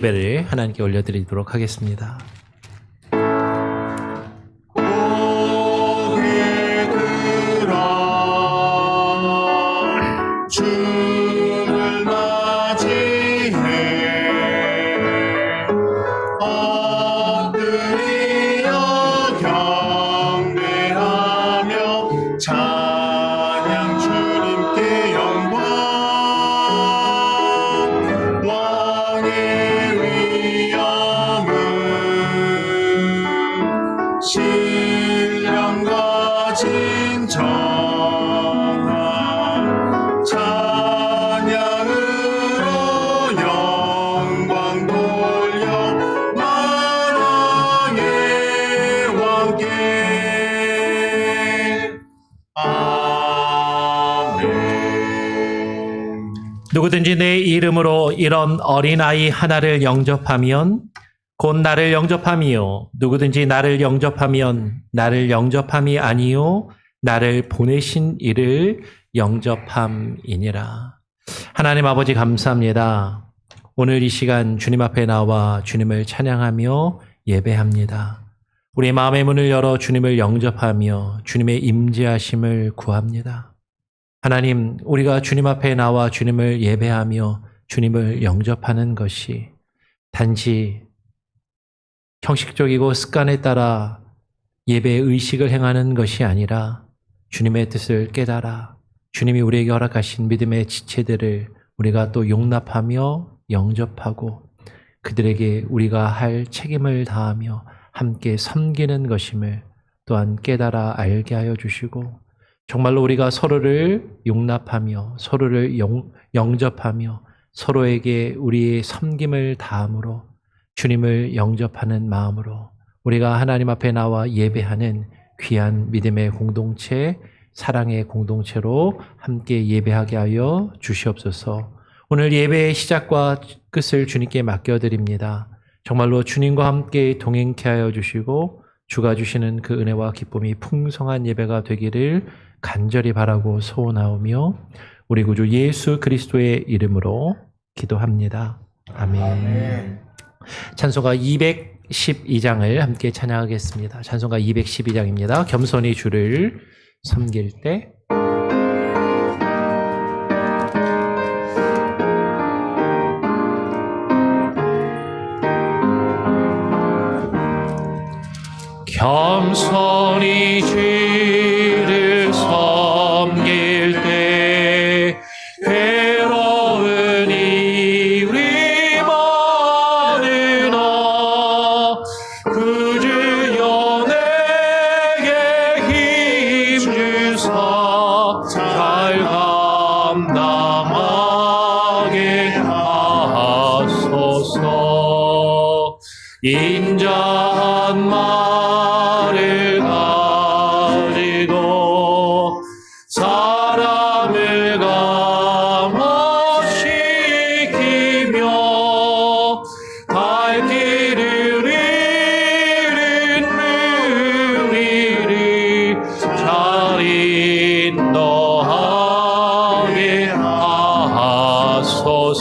예배를 하나님께 올려드리도록 하겠습니다. 고개 들어 주를 맞이해 엎드려 경배하며 찬양 주님께 영광 왕의 위엄은 신령과 진정한 찬양으로 영광 돌려 만왕의 왕께 아멘. 누구든지 내 이름으로 이런 어린아이 하나를 영접하면 곧 나를 영접함이요. 누구든지 나를 영접하면 나를 영접함이 아니요 나를 보내신 이를 영접함이니라. 하나님 아버지 감사합니다. 오늘 이 시간 주님 앞에 나와 주님을 찬양하며 예배합니다. 우리 마음의 문을 열어 주님을 영접하며 주님의 임재하심을 구합니다. 하나님, 우리가 주님 앞에 나와 주님을 예배하며 주님을 영접하는 것이 단지 형식적이고 습관에 따라 예배의 의식을 행하는 것이 아니라 주님의 뜻을 깨달아 주님이 우리에게 허락하신 믿음의 지체들을 우리가 또 용납하며 영접하고 그들에게 우리가 할 책임을 다하며 함께 섬기는 것임을 또한 깨달아 알게 하여 주시고 정말로 우리가 서로를 용납하며 서로를 영접하며 서로에게 우리의 섬김을 다함으로 주님을 영접하는 마음으로 우리가 하나님 앞에 나와 예배하는 귀한 믿음의 공동체, 사랑의 공동체로 함께 예배하게 하여 주시옵소서. 오늘 예배의 시작과 끝을 주님께 맡겨드립니다. 정말로 주님과 함께 동행케 하여 주시고 주가 주시는 그 은혜와 기쁨이 풍성한 예배가 되기를 간절히 바라고 소원하오며 우리 구주 예수 그리스도의 이름으로 기도합니다. 아멘. 찬송가 212장을 함께 찬양하겠습니다. 찬송가 212장입니다. 겸손히 주를 섬길 때 겸손히 주를 섬길 때 괴로운 이 우리 많으나 구주여 내게 힘 주사 잘 감당하게 하소서. 인자한 말을 가지고 사람을 감화시키며 갈 길을 잃은 우리를 잘 인도하게 하소서.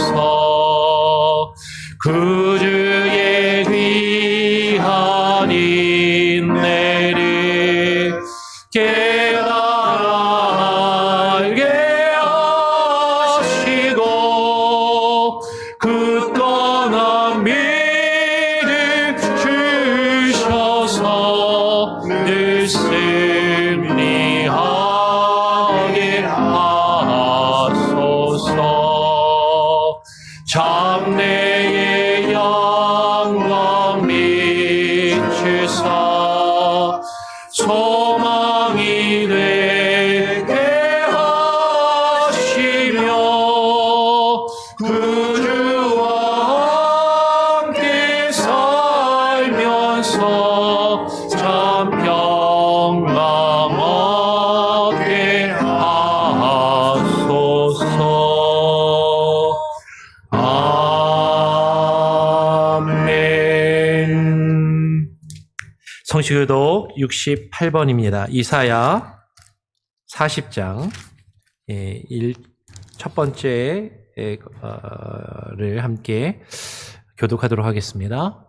구주의 귀한 인내를 깨달아 알게 하시고 굳건한 믿음 주셔서 늘 승리하게 하소서. 장래의 영광 비추사 소망이 되게 하시며 구주와 함께 살면서 참 평강하게 하소서. 아멘. 성시교독 68번입니다. 이사야 40장 첫 번째를 함께 교독하도록 하겠습니다.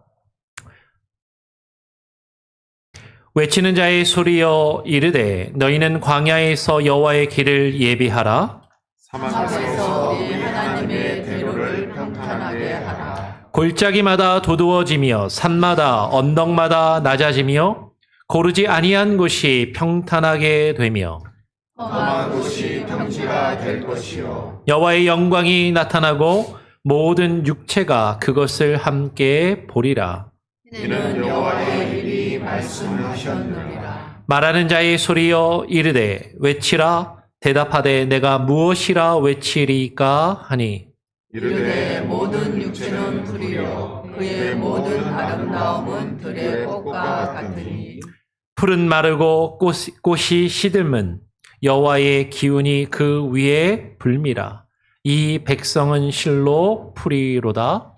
외치는 자의 소리여 이르되 너희는 광야에서 여호와의 길을 예비하라. 사막에서 우리 하나님의 대로를 평탄하게 하라. 골짜기마다 도두어지며 산마다 언덕마다 낮아지며 고르지 아니한 곳이 평탄하게 되며 험한 곳이 평지가 될 것이요 여호와의 영광이 나타나고 모든 육체가 그것을 함께 보리라. 이는 여호와의 일이 말씀하셨느니라. 말하는 자의 소리여 이르되 외치라. 대답하되 내가 무엇이라 외치리까 하니 이르되 모든 육체는 불이요 그의 모든 아름다움은 들의 꽃과 같으니 풀은 마르고 꽃이 시들면 여호와의 기운이 그 위에 불미라. 이 백성은 실로 풀이로다.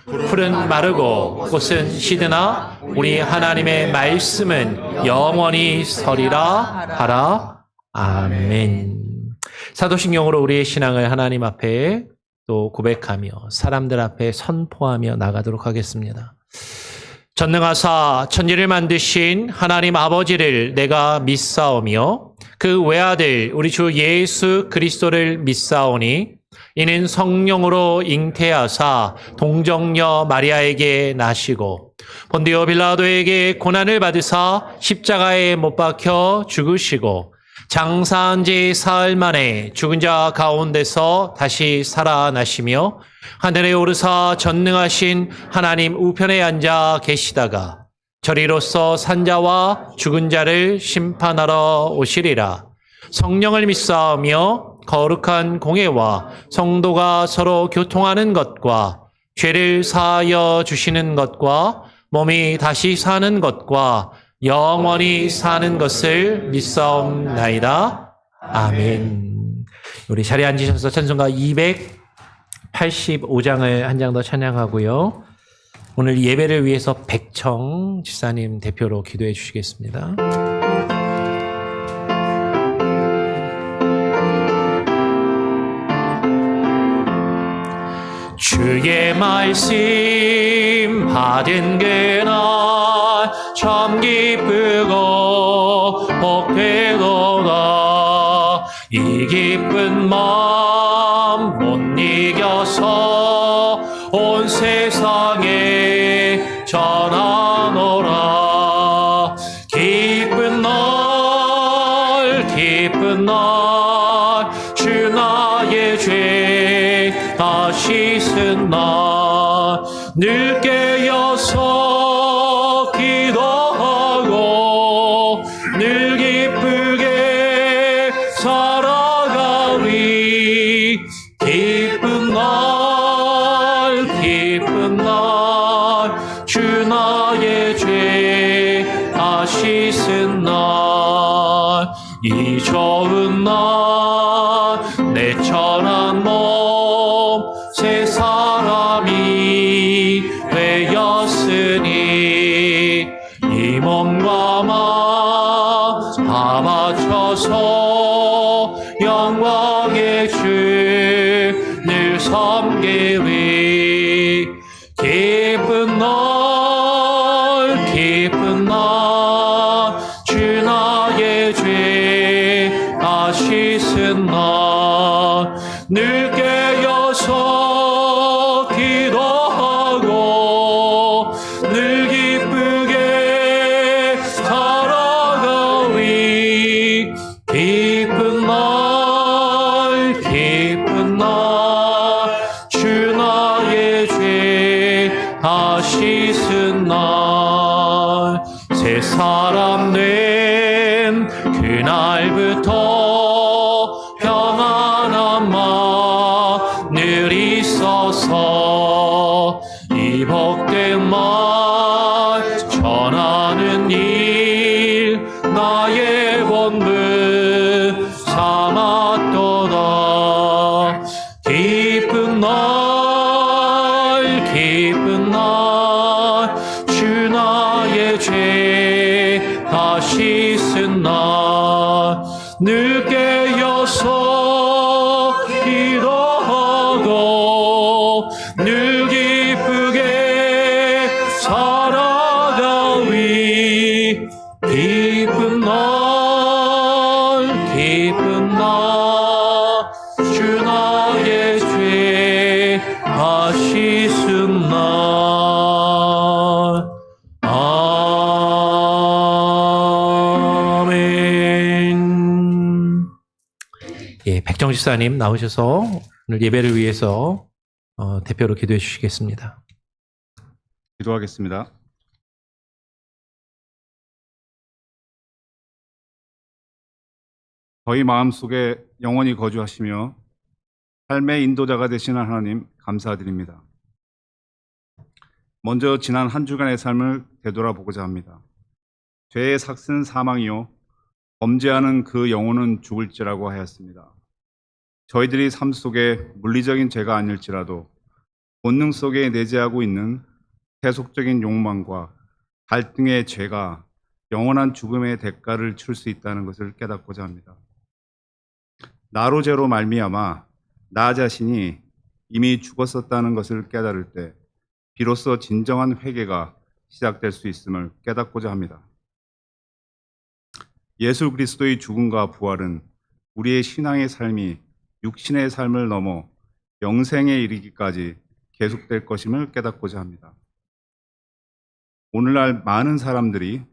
풀은 마르고 꽃은 시드나 우리 하나님의 말씀은 영원히 서리라 하라. 아멘. 사도신경으로 우리의 신앙을 하나님 앞에 또 고백하며 사람들 앞에 선포하며 나가도록 하겠습니다. 전능하사 천지를 만드신 하나님 아버지를 내가 믿사오며 그 외아들 우리 주 예수 그리스도를 믿사오니 이는 성령으로 잉태하사 동정녀 마리아에게 나시고 본디오 빌라도에게 고난을 받으사 십자가에 못 박혀 죽으시고 장사한 지 사흘 만에 죽은 자 가운데서 다시 살아나시며 하늘에 오르사 전능하신 하나님 우편에 앉아 계시다가 저리로서 산자와 죽은 자를 심판하러 오시리라. 성령을 믿사오며 거룩한 공예와 성도가 서로 교통하는 것과 죄를 사하여 주시는 것과 몸이 다시 사는 것과 영원히 사는 것을 믿사옵나이다. 아멘. 우리 자리에 앉으셔서 찬송가 285장을 한 장 더 찬양하고요. 오늘 예배를 위해서 백청 집사님 대표로 기도해 주시겠습니다. 주의 말씀 받은 그날 참 기쁘고 복되도다. 이 기쁜 마음 못 이겨서 온 세상에 전하노라. 기쁜 날 주 나의 죄 다 씻은 날 늘 깨어서 기도하고 늘 기쁘게 살아가리. 기쁜 날 주 나의 죄 다 씻은 날 이 좋은 날 내 천한 몸 새 사람이 되었으니 이 몸과 마음 다 바쳐서 영광의 주를 섬기리. 기쁜 날 주 나의 죄 다 씻은 날 늘 깨어서 기도하고 늘 기쁘게 살아가리. 기쁜 날 주 나의 죄 다 씻은 날 새 사람 된 그날부터 평안한 마음 늘 있어서 이 복된 말 전하는 일 나의 본분 삼았도다. 기쁜 날 주 나의 죄 다 씻은 날 늘 깨어서 기도하고 늘 기쁘게 이광 집사님 나오셔서 오늘 예배를 위해서 대표로 기도해 주시겠습니다. 기도하겠습니다. 저희 마음속에 영원히 거주하시며 삶의 인도자가 되시는 하나님 감사드립니다. 먼저 지난 한 주간의 삶을 되돌아보고자 합니다. 죄의 삭은 사망이요 범죄하는 그 영혼은 죽을지라고 하였습니다. 저희들이 삶 속에 물리적인 죄가 아닐지라도 본능 속에 내재하고 있는 세속적인 욕망과 갈등의 죄가 영원한 죽음의 대가를 치를 수 있다는 것을 깨닫고자 합니다. 나로 죄로 말미암아 나 자신이 이미 죽었었다는 것을 깨달을 때 비로소 진정한 회개가 시작될 수 있음을 깨닫고자 합니다. 예수 그리스도의 죽음과 부활은 우리의 신앙의 삶이 육신의 삶을 넘어 영생에 이르기까지 계속될 것임을 깨닫고자 합니다. 오늘날 많은 사람들이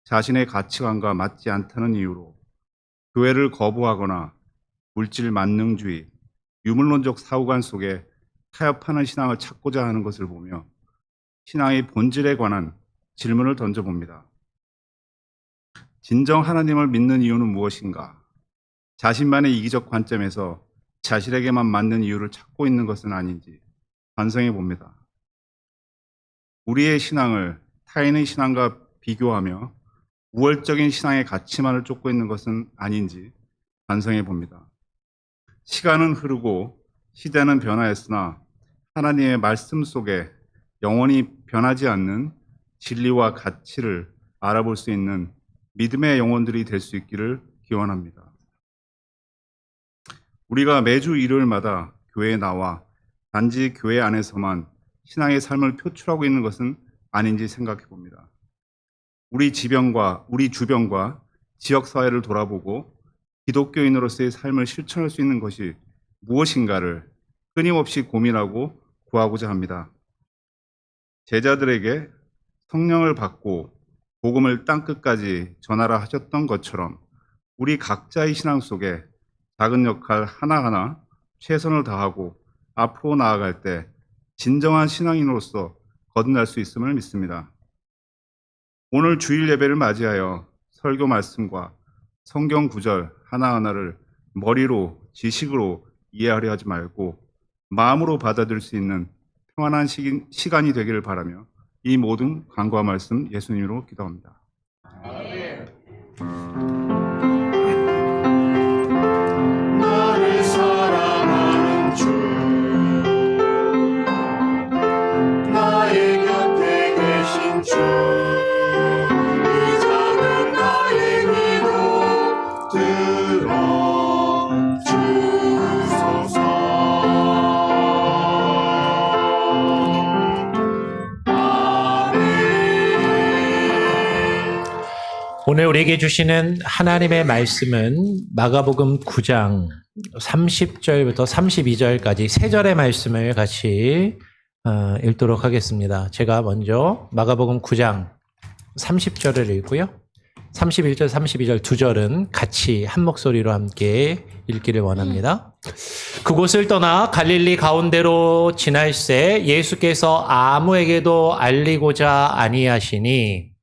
자신의 가치관과 맞지 않다는 이유로 교회를 거부하거나 물질 만능주의, 유물론적 사고관 속에 타협하는 신앙을 찾고자 하는 것을 보며 신앙의 본질에 관한 질문을 던져봅니다. 진정 하나님을 믿는 이유는 무엇인가? 자신만의 이기적 관점에서 자신에게만 맞는 이유를 찾고 있는 것은 아닌지 반성해 봅니다. 우리의 신앙을 타인의 신앙과 비교하며 우월적인 신앙의 가치만을 쫓고 있는 것은 아닌지 반성해 봅니다. 시간은 흐르고 시대는 변화했으나 하나님의 말씀 속에 영원히 변하지 않는 진리와 가치를 알아볼 수 있는 믿음의 영혼들이 될 수 있기를 기원합니다. 우리가 매주 일요일마다 교회에 나와 단지 교회 안에서만 신앙의 삶을 표출하고 있는 것은 아닌지 생각해 봅니다. 우리 주변과 지역사회를 돌아보고 기독교인으로서의 삶을 실천할 수 있는 것이 무엇인가를 끊임없이 고민하고 구하고자 합니다. 제자들에게 성령을 받고 복음을 땅끝까지 전하라 하셨던 것처럼 우리 각자의 신앙 속에 작은 역할 하나하나 최선을 다하고 앞으로 나아갈 때 진정한 신앙인으로서 거듭날 수 있음을 믿습니다. 오늘 주일 예배를 맞이하여 설교 말씀과 성경 구절 하나하나를 머리로 지식으로 이해하려 하지 말고 마음으로 받아들일 수 있는 평안한 시간이 되기를 바라며 이 모든 간구와 말씀 예수님으로 기도합니다. 나를 사랑하는 주 나의 곁에 계신 주 이제는 나의 기도 들어주소서. 오늘 우리에게 주시는 하나님의 말씀은 마가복음 9장 30절부터 32절까지 세 절의 말씀을 같이 읽도록 하겠습니다. 제가 먼저 마가복음 9장 30절을 읽고요. 31절, 32절 두 절은 같이 한 목소리로 함께 읽기를 원합니다. 그곳을 떠나 갈릴리 가운데로 지날새 예수께서 아무에게도 알리고자 아니하시니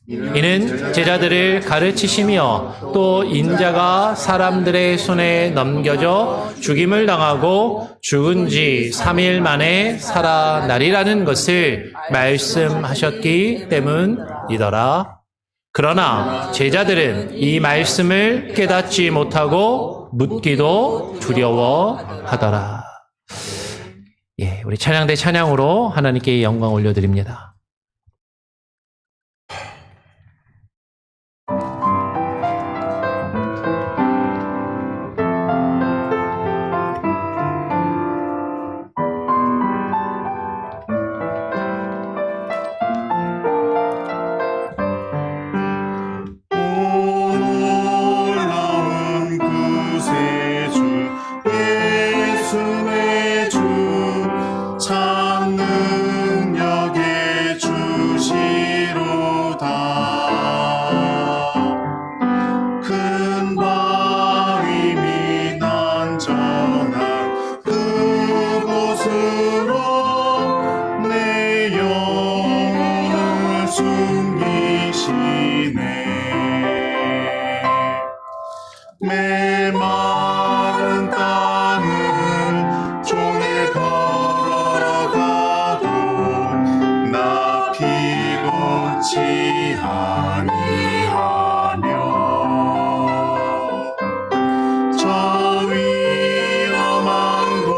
이는 제자들을 가르치시며 또 인자가 사람들의 손에 넘겨져 죽임을 당하고 죽은 지 3일 만에 살아나리라는 것을 말씀하셨기 때문이더라. 그러나 제자들은 이 말씀을 깨닫지 못하고 묻기도 두려워하더라. 예, 우리 찬양대 찬양으로 하나님께 영광 올려드립니다. 올라온 구세주 예수의 주 참 능력의 숨기시네 메마른 땅을 종일 걸어가도 나 피곤치 아니하며 저 위험한 곳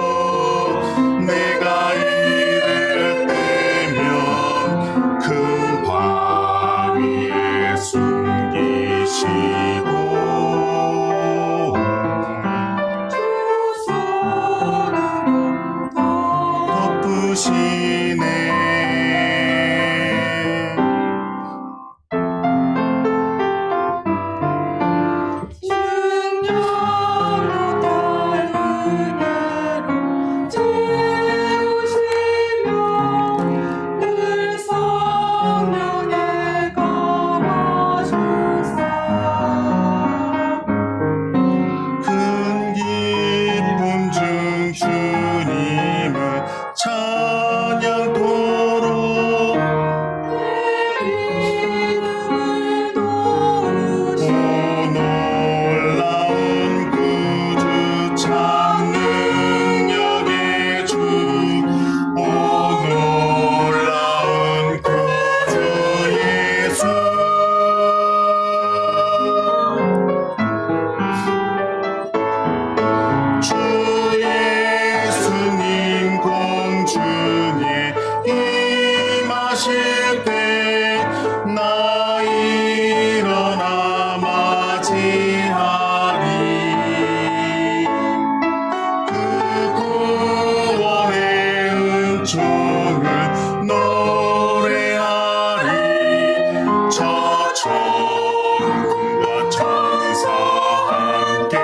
내가 이를 때면 그 바위에 숨기시고 덮으시네 큰 기쁨 중 주님을 찬양토록 오 놀라운 구주 참 능력의 주 오 놀라운 구주 예수 주 예수님 공중에 임하실 때 나 일어나 맞이하리 그 구원의 은총을 노래하리 저 천군과 천사 함께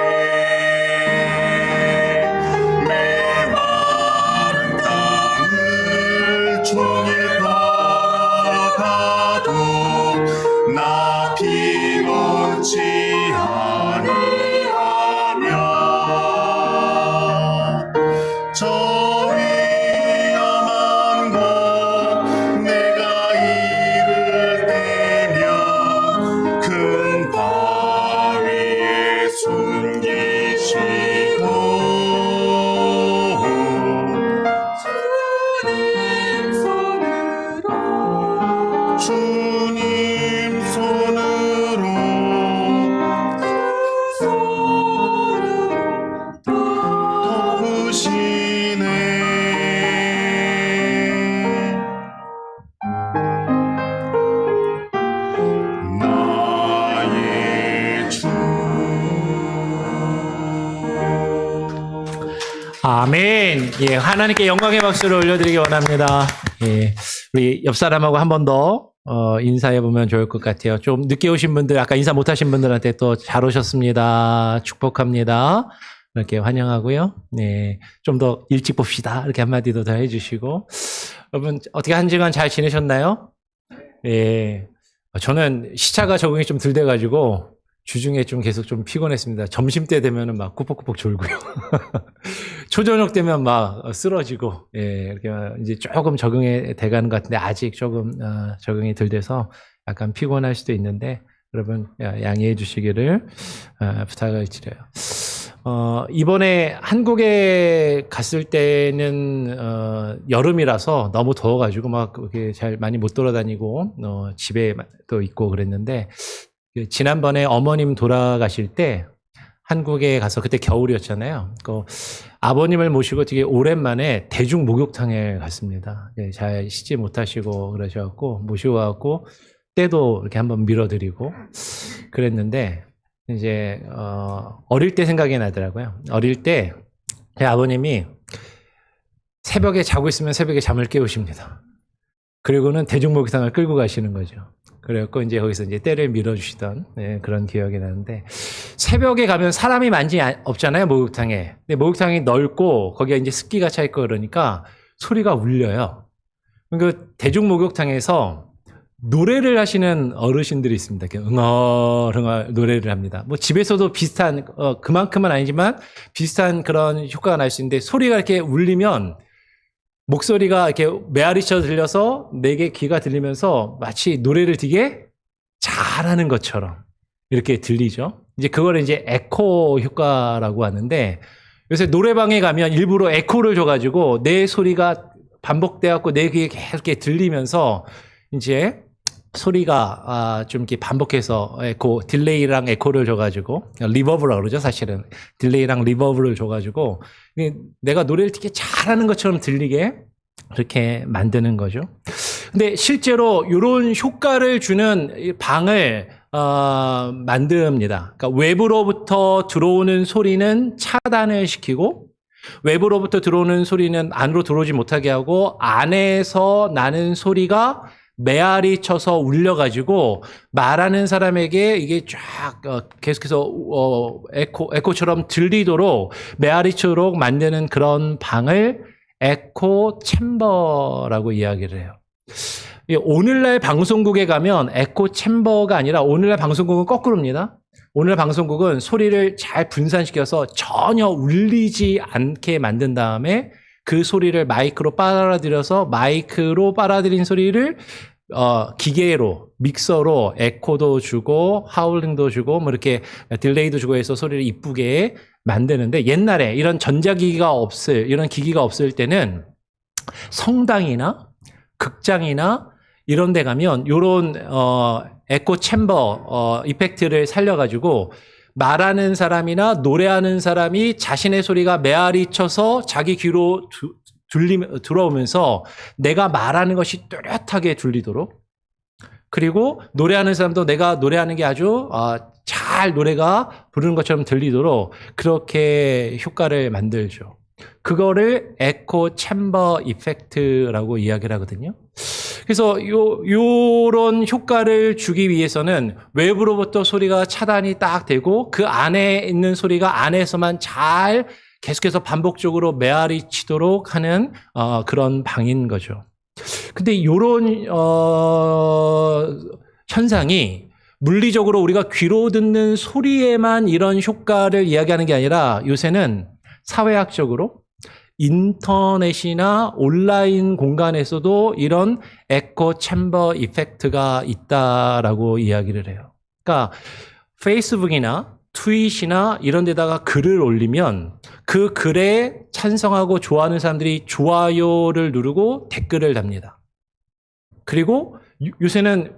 메마른 땅을 종일 걸어가도 나 피곤치 아니하며 저 위험한 곳 내가 이를 때면 큰 바위에 숨기시고 주님 손으로 덮으시네 나의 주 아멘. 예, 하나님께 영광의 박수를 올려드리기 원합니다. 예, 우리 옆 사람하고 한 번 더 인사해 보면 좋을 것 같아요. 좀 늦게 오신 분들, 아까 인사 못하신 분들한테 또 잘 오셨습니다. 축복합니다. 이렇게 환영하고요. 네, 좀 더 일찍 봅시다. 이렇게 한마디도 더 해주시고, 여러분 어떻게 한 주간 잘 지내셨나요? 예, 저는 시차가 적응이 좀 덜 돼가지고 주중에 좀 계속 좀 피곤했습니다. 점심 때 되면은 막 꾸벅꾸벅 졸고요. 초저녁 되면 막 쓰러지고, 예, 이렇게 이제 조금 적응이 돼가는 것 같은데 아직 조금 적응이 덜 돼서 약간 피곤할 수도 있는데 여러분 양해해 주시기를 부탁을 드려요. 이번에 한국에 갔을 때는 여름이라서 너무 더워가지고 막 그렇게 잘 많이 못 돌아다니고 집에 또 있고 그랬는데 지난번에 어머님 돌아가실 때 한국에 가서 그때 겨울이었잖아요. 그 아버님을 모시고 되게 오랜만에 대중 목욕탕에 갔습니다. 잘 씻지 못하시고 그러셔갖고 모시고 와갖고 때도 이렇게 한번 밀어드리고 그랬는데 이제 어릴 때 생각이 나더라고요. 어릴 때 제 아버님이 새벽에 자고 있으면 새벽에 잠을 깨우십니다. 그리고는 대중 목욕탕을 끌고 가시는 거죠. 그래갖고 이제 거기서 이제 때를 밀어주시던 그런 기억이 나는데 새벽에 가면 사람이 많지 없잖아요, 목욕탕에. 근데 목욕탕이 넓고 거기가 이제 습기가 차 있고 그러니까 소리가 울려요. 그 대중 목욕탕에서 노래를 하시는 어르신들이 있습니다. 이렇게 응얼응얼 노래를 합니다. 뭐 집에서도 비슷한 그만큼은 아니지만 비슷한 그런 효과가 날 수 있는데 소리가 이렇게 울리면 목소리가 이렇게 메아리쳐 들려서 내게 귀가 들리면서 마치 노래를 되게 잘하는 것처럼 이렇게 들리죠. 이제 그걸 이제 에코 효과라고 하는데, 요새 노래방에 가면 일부러 에코를 줘가지고 내 소리가 반복돼갖고 내 귀에 계속 이렇게 들리면서 이제 소리가 좀 이렇게 반복해서 에코, 딜레이랑 에코를 줘가지고, 리버브라고 그러죠, 사실은. 딜레이랑 리버브를 줘가지고 내가 노래를 되게 잘하는 것처럼 들리게 그렇게 만드는 거죠. 근데 실제로 이런 효과를 주는 이 방을 만듭니다. 그러니까 외부로부터 들어오는 소리는 차단을 시키고, 외부로부터 들어오는 소리는 안으로 들어오지 못하게 하고, 안에서 나는 소리가 메아리 쳐서 울려가지고 말하는 사람에게 이게 쫙 계속해서 에코처럼 들리도록 메아리치도록 만드는 그런 방을 에코 챔버라고 이야기를 해요. 오늘날 방송국에 가면 에코 챔버가 아니라, 오늘날 방송국은 거꾸로입니다. 오늘 방송국은 소리를 잘 분산시켜서 전혀 울리지 않게 만든 다음에 그 소리를 마이크로 빨아들여서 마이크로 빨아들인 소리를 기계로, 믹서로 에코도 주고 하울링도 주고 뭐 이렇게 딜레이도 주고 해서 소리를 이쁘게 만드는데, 옛날에 이런 전자기기가 이런 기기가 없을 때는 성당이나 극장이나 이런 데 가면 요런 에코 챔버 이펙트를 살려가지고 말하는 사람이나 노래하는 사람이 자신의 소리가 메아리 쳐서 자기 귀로 들어오면서 내가 말하는 것이 뚜렷하게 들리도록, 그리고 노래하는 사람도 내가 노래하는 게 아주 잘 노래가 부르는 것처럼 들리도록 그렇게 효과를 만들죠. 그거를 에코 챔버 이펙트라고 이야기를 하거든요. 그래서 요런 효과를 주기 위해서는 외부로부터 소리가 차단이 딱 되고 그 안에 있는 소리가 안에서만 잘 계속해서 반복적으로 메아리 치도록 하는 그런 방인 거죠. 근데 요런 현상이 물리적으로 우리가 귀로 듣는 소리에만 이런 효과를 이야기하는 게 아니라, 요새는 사회학적으로 인터넷이나 온라인 공간에서도 이런 에코 챔버 이펙트가 있다라고 이야기를 해요. 그러니까 페이스북이나 트윗이나 이런 데다가 글을 올리면 그 글에 찬성하고 좋아하는 사람들이 좋아요를 누르고 댓글을 답니다. 그리고 요새는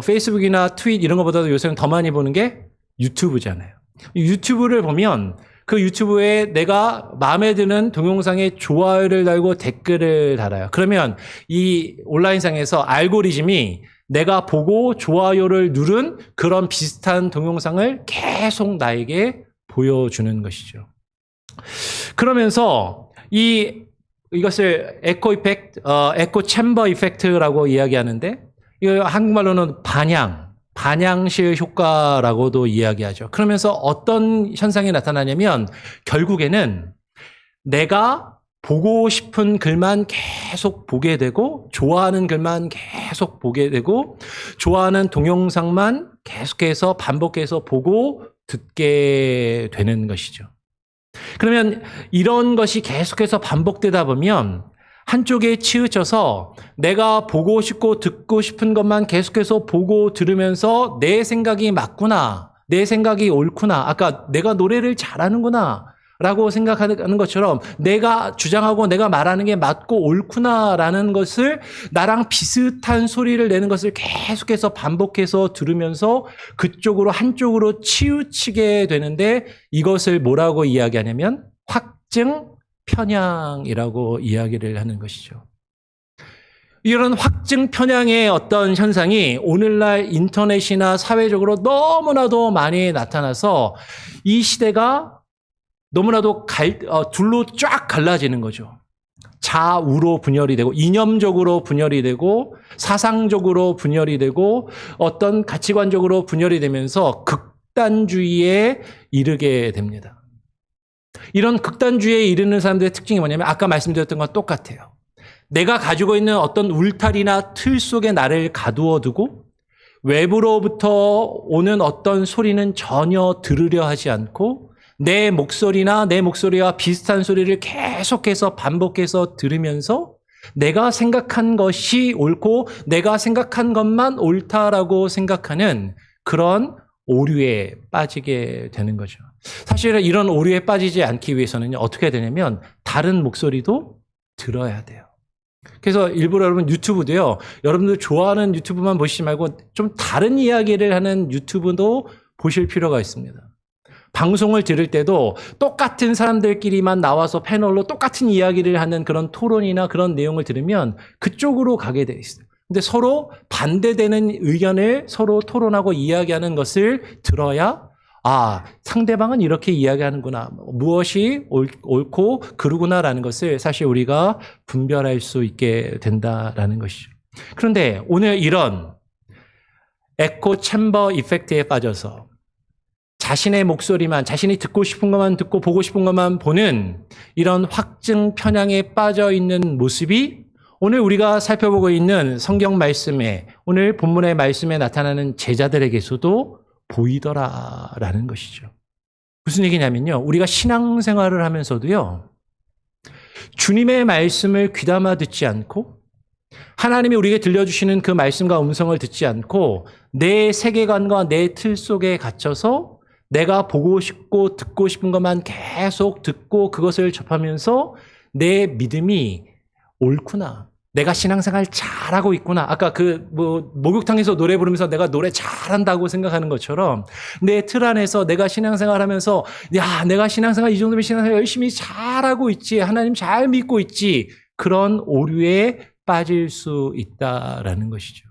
페이스북이나 트윗 이런 것보다도 요새는 더 많이 보는 게 유튜브잖아요. 유튜브를 보면 그 유튜브에 내가 마음에 드는 동영상에 좋아요를 달고 댓글을 달아요. 그러면 이 온라인상에서 알고리즘이 내가 보고 좋아요를 누른 그런 비슷한 동영상을 계속 나에게 보여주는 것이죠. 그러면서 이것을 에코 이펙트, 에코 챔버 이펙트라고 이야기하는데, 이거 한국말로는 반향실 효과라고도 이야기하죠. 그러면서 어떤 현상이 나타나냐면, 결국에는 내가 보고 싶은 글만 계속 보게 되고, 좋아하는 글만 계속 보게 되고, 좋아하는 동영상만 계속해서 반복해서 보고 듣게 되는 것이죠. 그러면 이런 것이 계속해서 반복되다 보면 한쪽에 치우쳐서 내가 보고 싶고 듣고 싶은 것만 계속해서 보고 들으면서 내 생각이 맞구나, 내 생각이 옳구나, 아까 내가 노래를 잘하는구나 라고 생각하는 것처럼 내가 주장하고 내가 말하는 게 맞고 옳구나라는 것을, 나랑 비슷한 소리를 내는 것을 계속해서 반복해서 들으면서 그쪽으로 한쪽으로 치우치게 되는데, 이것을 뭐라고 이야기하냐면 확증 편향이라고 이야기를 하는 것이죠. 이런 확증 편향의 어떤 현상이 오늘날 인터넷이나 사회적으로 너무나도 많이 나타나서 이 시대가 너무나도 둘로 쫙 갈라지는 거죠. 좌우로 분열이 되고, 이념적으로 분열이 되고, 사상적으로 분열이 되고, 어떤 가치관적으로 분열이 되면서 극단주의에 이르게 됩니다. 이런 극단주의에 이르는 사람들의 특징이 뭐냐면, 아까 말씀드렸던 건 똑같아요. 내가 가지고 있는 어떤 울타리나 틀 속에 나를 가두어 두고, 외부로부터 오는 어떤 소리는 전혀 들으려 하지 않고, 내 목소리나 내 목소리와 비슷한 소리를 계속해서 반복해서 들으면서 내가 생각한 것이 옳고 내가 생각한 것만 옳다라고 생각하는 그런 오류에 빠지게 되는 거죠. 사실은 이런 오류에 빠지지 않기 위해서는 어떻게 해야 되냐면 다른 목소리도 들어야 돼요. 그래서 일부러 여러분 유튜브도요. 여러분들 좋아하는 유튜브만 보시지 말고 좀 다른 이야기를 하는 유튜브도 보실 필요가 있습니다. 방송을 들을 때도 똑같은 사람들끼리만 나와서 패널로 똑같은 이야기를 하는 그런 토론이나 그런 내용을 들으면 그쪽으로 가게 돼 있어요. 근데 서로 반대되는 의견을 서로 토론하고 이야기하는 것을 들어야 상대방은 이렇게 이야기하는구나. 무엇이 옳고 그르구나라는 것을 사실 우리가 분별할 수 있게 된다라는 것이죠. 그런데 오늘 이런 에코 챔버 이펙트에 빠져서 자신의 목소리만, 자신이 듣고 싶은 것만 듣고 보고 싶은 것만 보는 이런 확증 편향에 빠져 있는 모습이 오늘 우리가 살펴보고 있는 성경 말씀에, 오늘 본문의 말씀에 나타나는 제자들에게서도 보이더라라는 것이죠. 무슨 얘기냐면요. 우리가 신앙생활을 하면서도요. 주님의 말씀을 귀담아 듣지 않고 하나님이 우리에게 들려주시는 그 말씀과 음성을 듣지 않고 내 세계관과 내 틀 속에 갇혀서 내가 보고 싶고 듣고 싶은 것만 계속 듣고 그것을 접하면서 내 믿음이 옳구나. 내가 신앙생활 잘하고 있구나. 아까 목욕탕에서 노래 부르면서 내가 노래 잘한다고 생각하는 것처럼 내 틀 안에서 내가 신앙생활 하면서 내가 신앙생활 이 정도면 신앙생활 열심히 잘하고 있지. 하나님 잘 믿고 있지. 그런 오류에 빠질 수 있다라는 것이죠.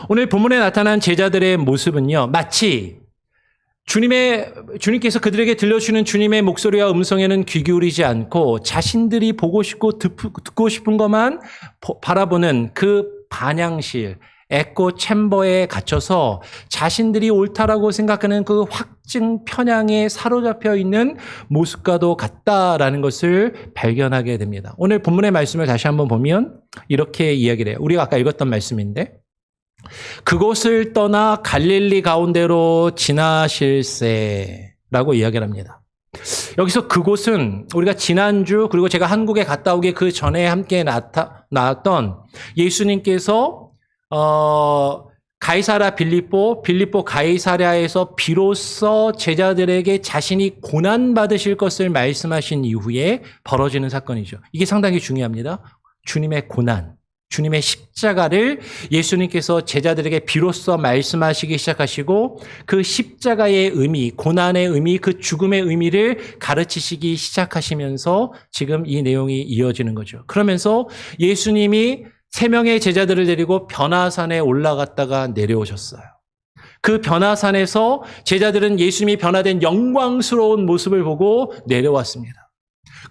오늘 본문에 나타난 제자들의 모습은요. 마치 주님께서 그들에게 들려주시는 주님의 목소리와 음성에는 귀 기울이지 않고 자신들이 보고 싶고 듣고 싶은 것만 바라보는 그 반향실, 에코 챔버에 갇혀서 자신들이 옳다라고 생각하는 그 확증 편향에 사로잡혀 있는 모습과도 같다라는 것을 발견하게 됩니다. 오늘 본문의 말씀을 다시 한번 보면 이렇게 이야기를 해요. 우리가 아까 읽었던 말씀인데 그곳을 떠나 갈릴리 가운데로 지나실세라고 이야기를 합니다. 여기서 그곳은 우리가 지난주 그리고 제가 한국에 갔다 오기 그 전에 함께 나왔던 예수님께서 가이사랴 빌립보 가이사랴에서 비로소 제자들에게 자신이 고난받으실 것을 말씀하신 이후에 벌어지는 사건이죠. 이게 상당히 중요합니다. 주님의 고난. 주님의 십자가를 예수님께서 제자들에게 비로소 말씀하시기 시작하시고 그 십자가의 의미, 고난의 의미, 그 죽음의 의미를 가르치시기 시작하시면서 지금 이 내용이 이어지는 거죠. 그러면서 예수님이 3명의 제자들을 데리고 변화산에 올라갔다가 내려오셨어요. 그 변화산에서 제자들은 예수님이 변화된 영광스러운 모습을 보고 내려왔습니다.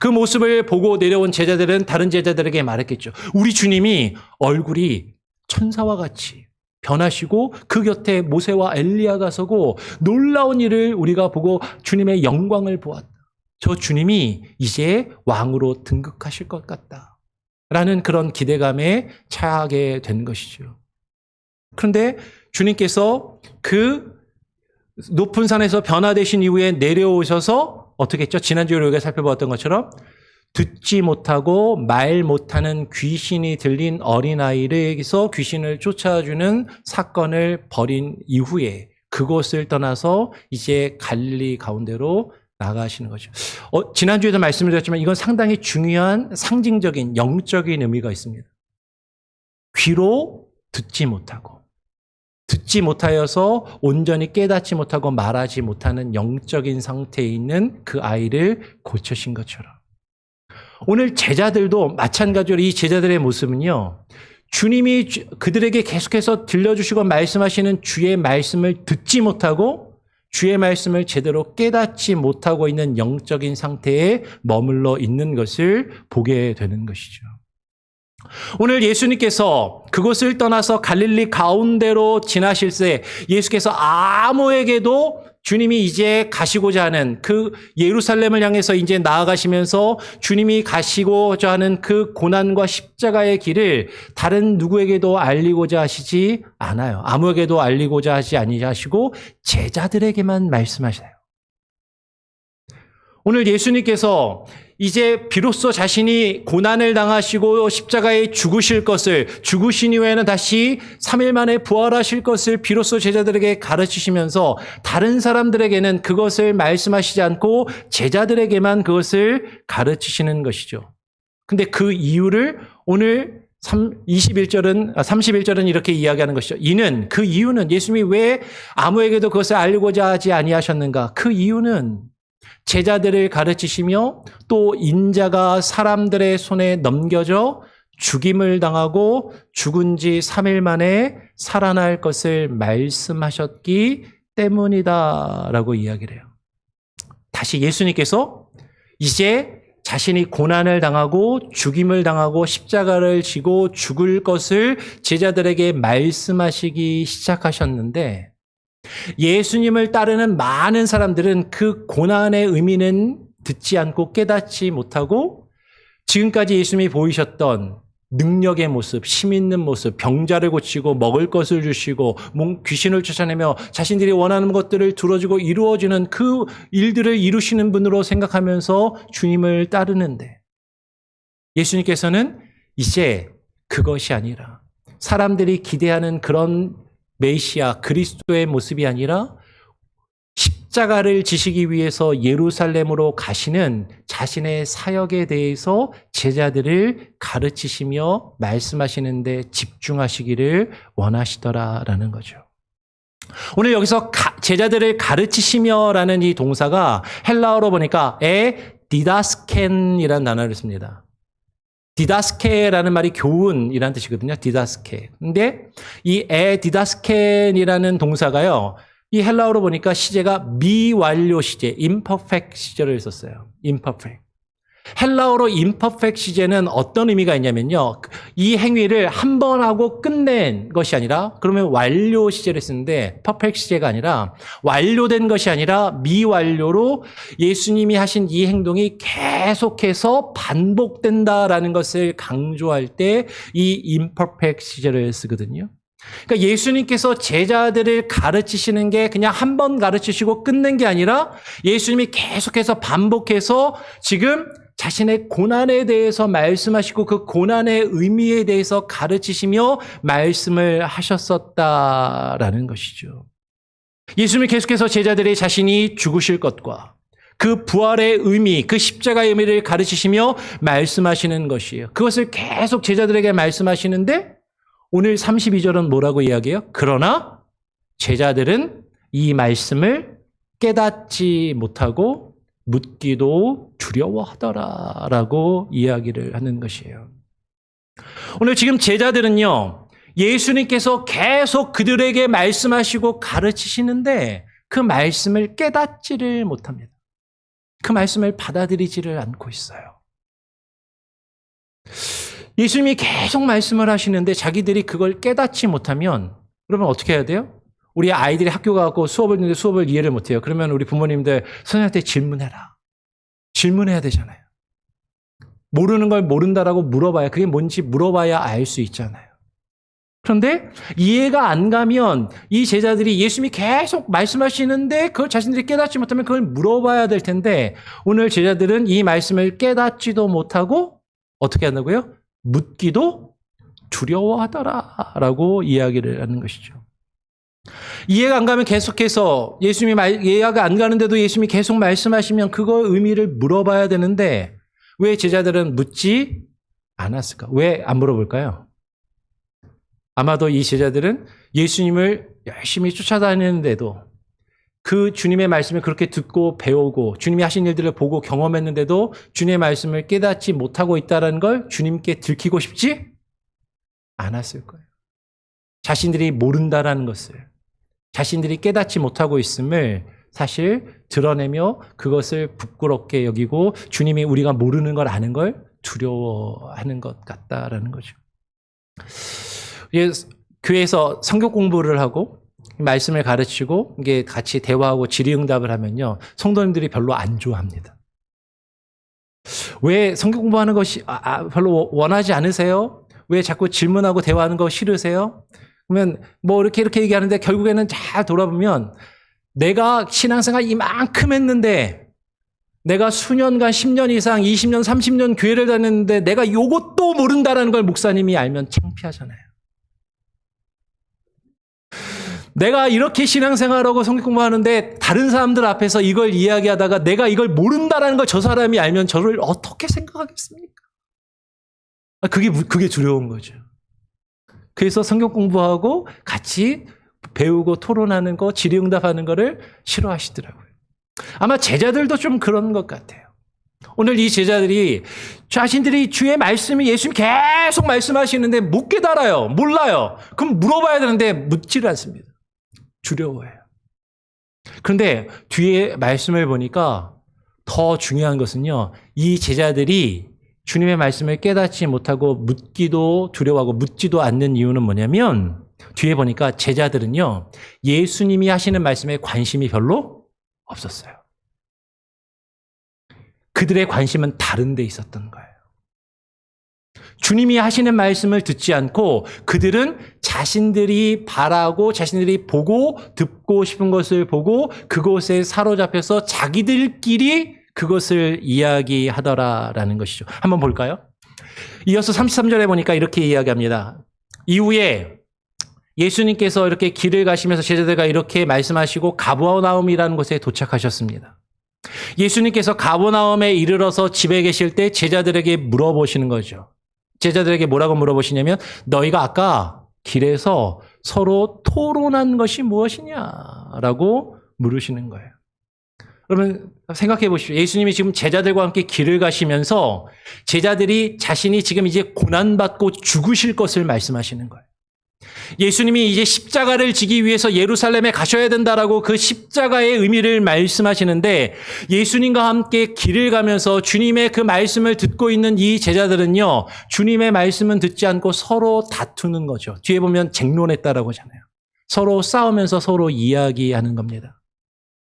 그 모습을 보고 내려온 제자들은 다른 제자들에게 말했겠죠. 우리 주님이 얼굴이 천사와 같이 변하시고 그 곁에 모세와 엘리야가 서고 놀라운 일을 우리가 보고 주님의 영광을 보았다. 저 주님이 이제 왕으로 등극하실 것 같다. 라는 그런 기대감에 차게 된 것이죠. 그런데 주님께서 그 높은 산에서 변화되신 이후에 내려오셔서 어떻게 했죠? 지난주에 우리가 살펴봤던 것처럼 듣지 못하고 말 못하는 귀신이 들린 어린아이에게서 귀신을 쫓아주는 사건을 벌인 이후에 그곳을 떠나서 이제 갈릴리 가운데로 나가시는 거죠. 지난주에도 말씀을 드렸지만 이건 상당히 중요한 상징적인 영적인 의미가 있습니다. 귀로 듣지 못하여서 온전히 깨닫지 못하고 말하지 못하는 영적인 상태에 있는 그 아이를 고쳐신 것처럼 오늘 제자들도 마찬가지로 이 제자들의 모습은요. 주님이 그들에게 계속해서 들려주시고 말씀하시는 주의 말씀을 듣지 못하고 주의 말씀을 제대로 깨닫지 못하고 있는 영적인 상태에 머물러 있는 것을 보게 되는 것이죠. 오늘 예수님께서 그곳을 떠나서 갈릴리 가운데로 지나실새 예수께서 아무에게도 주님이 이제 가시고자 하는 그 예루살렘을 향해서 이제 나아가시면서 주님이 가시고자 하는 그 고난과 십자가의 길을 다른 누구에게도 알리고자 하시지 않아요. 아무에게도 알리고자 하지 아니하시고 제자들에게만 말씀하셔요. 오늘 예수님께서 이제 비로소 자신이 고난을 당하시고 십자가에 죽으실 것을, 죽으신 이후에는 다시 3일 만에 부활하실 것을 비로소 제자들에게 가르치시면서 다른 사람들에게는 그것을 말씀하시지 않고 제자들에게만 그것을 가르치시는 것이죠. 근데 그 이유를 오늘 31절은 이렇게 이야기하는 것이죠. 그 이유는 예수님이 왜 아무에게도 그것을 알고자 하지 아니하셨는가? 그 이유는 제자들을 가르치시며 또 인자가 사람들의 손에 넘겨져 죽임을 당하고 죽은 지 3일 만에 살아날 것을 말씀하셨기 때문이다라고 이야기를 해요. 다시 예수님께서 이제 자신이 고난을 당하고 죽임을 당하고 십자가를 지고 죽을 것을 제자들에게 말씀하시기 시작하셨는데 예수님을 따르는 많은 사람들은 그 고난의 의미는 듣지 않고 깨닫지 못하고 지금까지 예수님이 보이셨던 능력의 모습, 힘 있는 모습, 병자를 고치고 먹을 것을 주시고 귀신을 쫓아내며 자신들이 원하는 것들을 들어주고 이루어지는 그 일들을 이루시는 분으로 생각하면서 주님을 따르는데 예수님께서는 이제 그것이 아니라 사람들이 기대하는 그런 메시아 그리스도의 모습이 아니라 십자가를 지시기 위해서 예루살렘으로 가시는 자신의 사역에 대해서 제자들을 가르치시며 말씀하시는 데 집중하시기를 원하시더라라는 거죠. 오늘 여기서 제자들을 가르치시며라는 이 동사가 헬라어로 보니까 디다스켄이라는 단어를 씁니다. 디다스케라는 말이 교훈이라는 뜻이거든요. 디다스케. 근데 이 디다스켄이라는 동사가요. 이 헬라어로 보니까 시제가 미완료 시제, imperfect 시제를 썼어요. imperfect. 헬라어로 imperfect 시제는 어떤 의미가 있냐면요. 이 행위를 한 번 하고 끝낸 것이 아니라 그러면 완료 시제를 쓰는데 perfect 시제가 아니라 완료된 것이 아니라 미완료로 예수님이 하신 이 행동이 계속해서 반복된다라는 것을 강조할 때 이 imperfect 시제를 쓰거든요. 그러니까 예수님께서 제자들을 가르치시는 게 그냥 한 번 가르치시고 끝낸 게 아니라 예수님이 계속해서 반복해서 지금 자신의 고난에 대해서 말씀하시고 그 고난의 의미에 대해서 가르치시며 말씀을 하셨었다라는 것이죠. 예수님이 계속해서 제자들이 자신이 죽으실 것과 그 부활의 의미, 그 십자가의 의미를 가르치시며 말씀하시는 것이에요. 그것을 계속 제자들에게 말씀하시는데 오늘 32절은 뭐라고 이야기해요? 그러나 제자들은 이 말씀을 깨닫지 못하고 묻기도 두려워하더라라고 이야기를 하는 것이에요. 오늘 지금 제자들은요, 예수님께서 계속 그들에게 말씀하시고 가르치시는데 그 말씀을 깨닫지를 못합니다. 그 말씀을 받아들이지를 않고 있어요. 예수님이 계속 말씀을 하시는데 자기들이 그걸 깨닫지 못하면 그러면 어떻게 해야 돼요? 우리 아이들이 학교 가고 수업을 듣는데 수업을 이해를 못해요. 그러면 우리 부모님들 선생님한테 질문해라. 질문해야 되잖아요. 모르는 걸 모른다라고 물어봐야 그게 뭔지 물어봐야 알 수 있잖아요. 그런데 이해가 안 가면 이 제자들이 예수님이 계속 말씀하시는데 그걸 자신들이 깨닫지 못하면 그걸 물어봐야 될 텐데 오늘 제자들은 이 말씀을 깨닫지도 못하고 어떻게 한다고요? 묻기도 두려워하더라라고 이야기를 하는 것이죠. 이해가 안 가면 계속해서 예수님이 이해가 안 가는데도 예수님이 계속 말씀하시면 그거 의미를 물어봐야 되는데 왜 제자들은 묻지 않았을까? 왜 안 물어볼까요? 아마도 이 제자들은 예수님을 열심히 쫓아다니는데도 그 주님의 말씀을 그렇게 듣고 배우고 주님이 하신 일들을 보고 경험했는데도 주님의 말씀을 깨닫지 못하고 있다는 걸 주님께 들키고 싶지 않았을 거예요. 자신들이 모른다라는 것을 자신들이 깨닫지 못하고 있음을 사실 드러내며 그것을 부끄럽게 여기고 주님이 우리가 모르는 걸 아는 걸 두려워하는 것 같다라는 거죠. 교회에서 성경 공부를 하고 말씀을 가르치고 이게 같이 대화하고 질의응답을 하면요 성도님들이 별로 안 좋아합니다. 왜 성경 공부하는 것이 별로 원하지 않으세요? 왜 자꾸 질문하고 대화하는 거 싫으세요? 그러면 뭐 이렇게 얘기하는데 결국에는 잘 돌아보면 내가 신앙생활 이만큼 했는데 내가 수년간 10년 이상 20년 30년 교회를 다녔는데 내가 요것도 모른다라는 걸 목사님이 알면 창피하잖아요. 내가 이렇게 신앙생활하고 성경 공부하는데 다른 사람들 앞에서 이걸 이야기하다가 내가 이걸 모른다라는 걸 저 사람이 알면 저를 어떻게 생각하겠습니까? 그게 두려운 거죠. 그래서 성경 공부하고 같이 배우고 토론하는 거, 질의응답하는 거를 싫어하시더라고요. 아마 제자들도 좀 그런 것 같아요. 오늘 이 제자들이 자신들이 주의 말씀이 예수님 계속 말씀하시는데 못 깨달아요. 몰라요. 그럼 물어봐야 되는데 묻지를 않습니다. 두려워해요. 그런데 뒤에 말씀을 보니까 더 중요한 것은요. 이 제자들이 주님의 말씀을 깨닫지 못하고 묻기도 두려워하고 묻지도 않는 이유는 뭐냐면 뒤에 보니까 제자들은요. 예수님이 하시는 말씀에 관심이 별로 없었어요. 그들의 관심은 다른 데 있었던 거예요. 주님이 하시는 말씀을 듣지 않고 그들은 자신들이 바라고 자신들이 보고 듣고 싶은 것을 보고 그것에 사로잡혀서 자기들끼리 그것을 이야기하더라라는 것이죠. 한번 볼까요? 이어서 33절에 보니까 이렇게 이야기합니다. 이후에 예수님께서 이렇게 길을 가시면서 제자들과 이렇게 말씀하시고 가버나움이라는 곳에 도착하셨습니다. 예수님께서 가버나움에 이르러서 집에 계실 때 제자들에게 물어보시는 거죠. 제자들에게 뭐라고 물어보시냐면 너희가 아까 길에서 서로 토론한 것이 무엇이냐라고 물으시는 거예요. 그러면 생각해 보십시오. 예수님이 지금 제자들과 함께 길을 가시면서 제자들이 자신이 지금 이제 고난받고 죽으실 것을 말씀하시는 거예요. 예수님이 이제 십자가를 지기 위해서 예루살렘에 가셔야 된다라고 그 십자가의 의미를 말씀하시는데 예수님과 함께 길을 가면서 주님의 그 말씀을 듣고 있는 이 제자들은요. 주님의 말씀은 듣지 않고 서로 다투는 거죠. 뒤에 보면 쟁론했다라고 하잖아요. 서로 싸우면서 서로 이야기하는 겁니다.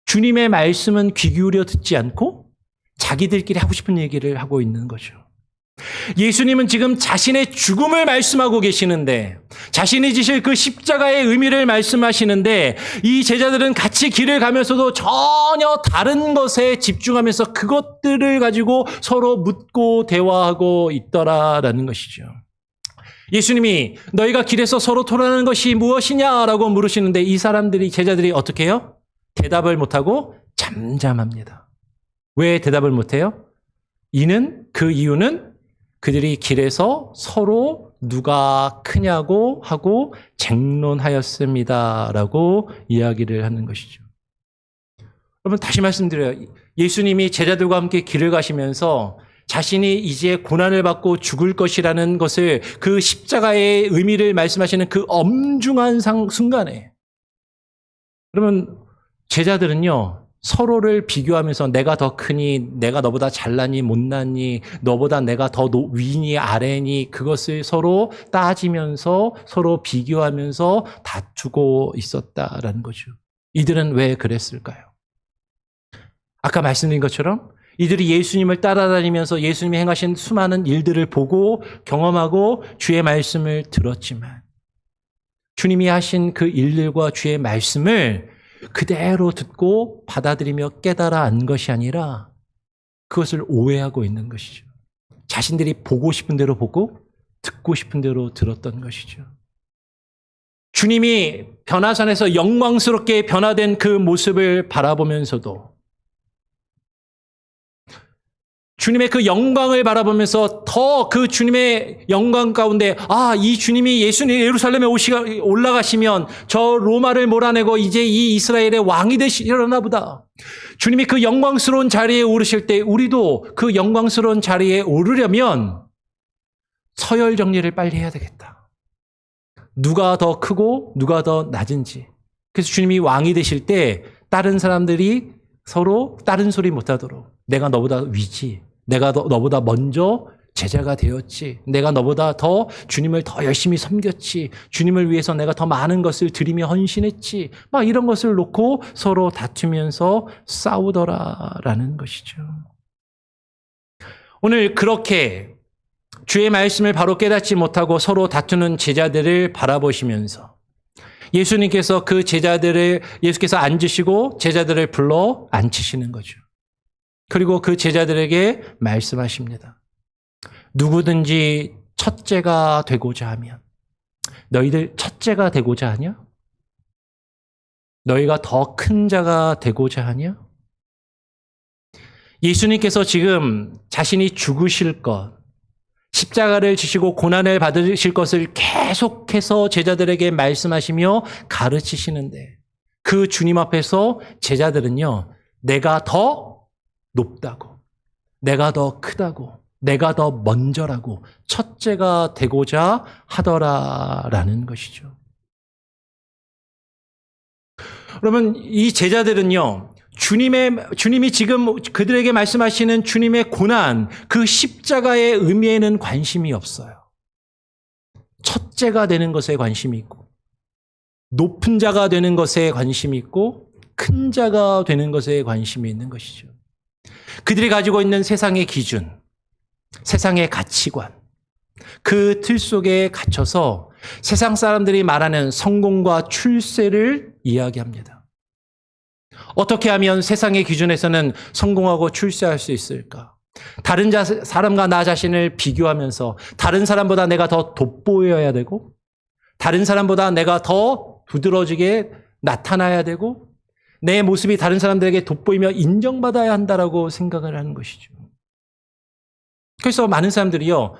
주님의 말씀은 귀 기울여 듣지 않고 자기들끼리 하고 싶은 얘기를 하고 있는 거죠. 예수님은 지금 자신의 죽음을 말씀하고 계시는데 자신이 지실 그 십자가의 의미를 말씀하시는데 이 제자들은 같이 길을 가면서도 전혀 다른 것에 집중하면서 그것들을 가지고 서로 묻고 대화하고 있더라라는 것이죠. 예수님이 너희가 길에서 서로 토론하는 것이 무엇이냐라고 물으시는데 이 사람들이 제자들이 어떻게 해요? 대답을 못하고 잠잠합니다. 왜 대답을 못해요? 그 이유는 그들이 길에서 서로 누가 크냐고 하고 쟁론하였습니다라고 이야기를 하는 것이죠. 여러분 다시 말씀드려요. 예수님이 제자들과 함께 길을 가시면서 자신이 이제 고난을 받고 죽을 것이라는 것을 그 십자가의 의미를 말씀하시는 그 엄중한 순간에 그러면 제자들은요. 서로를 비교하면서 내가 더 크니 내가 너보다 잘나니 못나니 너보다 내가 더 위니 아래니 그것을 서로 따지면서 서로 비교하면서 다투고 있었다라는 거죠. 이들은 왜 그랬을까요? 아까 말씀드린 것처럼 이들이 예수님을 따라다니면서 예수님이 행하신 수많은 일들을 보고 경험하고 주의 말씀을 들었지만 주님이 하신 그 일들과 주의 말씀을 그대로 듣고 받아들이며 깨달아 안 것이 아니라 그것을 오해하고 있는 것이죠. 자신들이 보고 싶은 대로 보고 듣고 싶은 대로 들었던 것이죠. 주님이 변화산에서 영광스럽게 변화된 그 모습을 바라보면서도 주님의 그 영광을 바라보면서 더 그 주님의 영광 가운데 이 주님이 예수님 예루살렘에 올라가시면 저 로마를 몰아내고 이제 이 이스라엘의 왕이 되시려나 보다. 주님이 그 영광스러운 자리에 오르실 때 우리도 그 영광스러운 자리에 오르려면 서열 정리를 빨리 해야 되겠다. 누가 더 크고 누가 더 낮은지. 그래서 주님이 왕이 되실 때 다른 사람들이 서로 다른 소리 못하도록 내가 너보다 위지. 내가 너보다 먼저 제자가 되었지. 내가 너보다 더 주님을 더 열심히 섬겼지. 주님을 위해서 내가 더 많은 것을 드리며 헌신했지. 막 이런 것을 놓고 서로 다투면서 싸우더라라는 것이죠. 오늘 그렇게 주의 말씀을 바로 깨닫지 못하고 서로 다투는 제자들을 바라보시면서 예수님께서 그 제자들을 예수께서 앉으시고 제자들을 불러 앉히시는 거죠. 그리고 그 제자들에게 말씀하십니다. 누구든지 첫째가 되고자 하면, 너희들 첫째가 되고자 하냐? 너희가 더 큰 자가 되고자 하냐? 예수님께서 지금 자신이 죽으실 것, 십자가를 지시고 고난을 받으실 것을 계속해서 제자들에게 말씀하시며 가르치시는데, 그 주님 앞에서 제자들은요, 내가 더 높다고, 내가 더 크다고, 내가 더 먼저라고 첫째가 되고자 하더라라는 것이죠. 그러면 이 제자들은요, 주님이 지금 그들에게 말씀하시는 주님의 고난, 그 십자가의 의미에는 관심이 없어요. 첫째가 되는 것에 관심이 있고, 높은 자가 되는 것에 관심이 있고, 큰 자가 되는 것에 관심이 있는 것이죠. 그들이 가지고 있는 세상의 기준, 세상의 가치관, 그 틀 속에 갇혀서 세상 사람들이 말하는 성공과 출세를 이야기합니다. 어떻게 하면 세상의 기준에서는 성공하고 출세할 수 있을까? 다른 사람과 나 자신을 비교하면서 다른 사람보다 내가 더 돋보여야 되고, 다른 사람보다 내가 더 두드러지게 나타나야 되고, 내 모습이 다른 사람들에게 돋보이며 인정받아야 한다라고 생각을 하는 것이죠. 그래서 많은 사람들이요,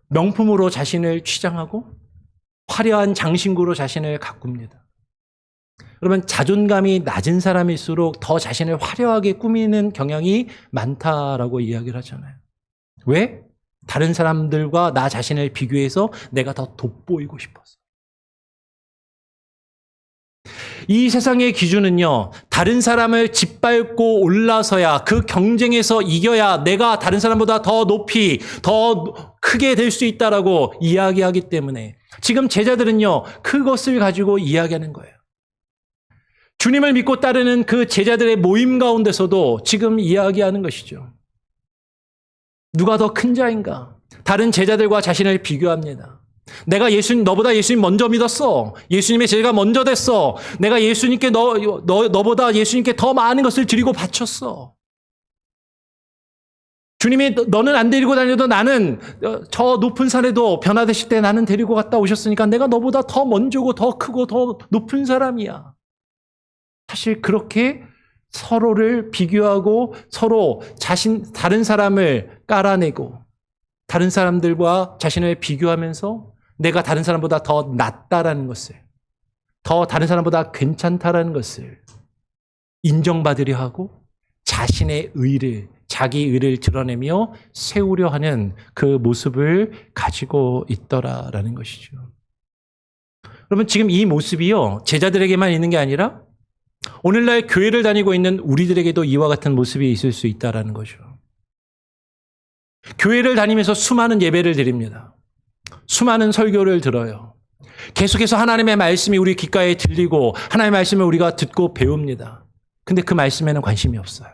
명품으로 자신을 치장하고 화려한 장신구로 자신을 가꿉니다. 그러면 자존감이 낮은 사람일수록 더 자신을 화려하게 꾸미는 경향이 많다라고 이야기를 하잖아요. 왜? 다른 사람들과 나 자신을 비교해서 내가 더 돋보이고 싶어서. 이 세상의 기준은요, 다른 사람을 짓밟고 올라서야, 그 경쟁에서 이겨야 내가 다른 사람보다 더 높이, 더 크게 될 수 있다라고 이야기하기 때문에 지금 제자들은요, 그것을 가지고 이야기하는 거예요. 주님을 믿고 따르는 그 제자들의 모임 가운데서도 지금 이야기하는 것이죠. 누가 더 큰 자인가? 다른 제자들과 자신을 비교합니다. 내가 너보다 예수님 먼저 믿었어. 예수님의 제자가 먼저 됐어. 내가 예수님께 너보다 예수님께 더 많은 것을 드리고 바쳤어. 주님이 너는 안 데리고 다녀도 나는 저 높은 산에도 변화되실 때 나는 데리고 갔다 오셨으니까 내가 너보다 더 먼저고 더 크고 더 높은 사람이야. 사실 그렇게 서로를 비교하고 서로 다른 사람을 깔아내고 다른 사람들과 자신을 비교하면서 내가 다른 사람보다 더 낫다라는 것을, 더 다른 사람보다 괜찮다라는 것을 인정받으려 하고 자신의 의를, 자기 의를 드러내며 세우려 하는 그 모습을 가지고 있더라라는 것이죠. 여러분, 지금 이 모습이요, 제자들에게만 있는 게 아니라 오늘날 교회를 다니고 있는 우리들에게도 이와 같은 모습이 있을 수 있다라는 거죠. 교회를 다니면서 수많은 예배를 드립니다. 수많은 설교를 들어요. 계속해서 하나님의 말씀이 우리 귓가에 들리고 하나님의 말씀을 우리가 듣고 배웁니다. 근데 그 말씀에는 관심이 없어요.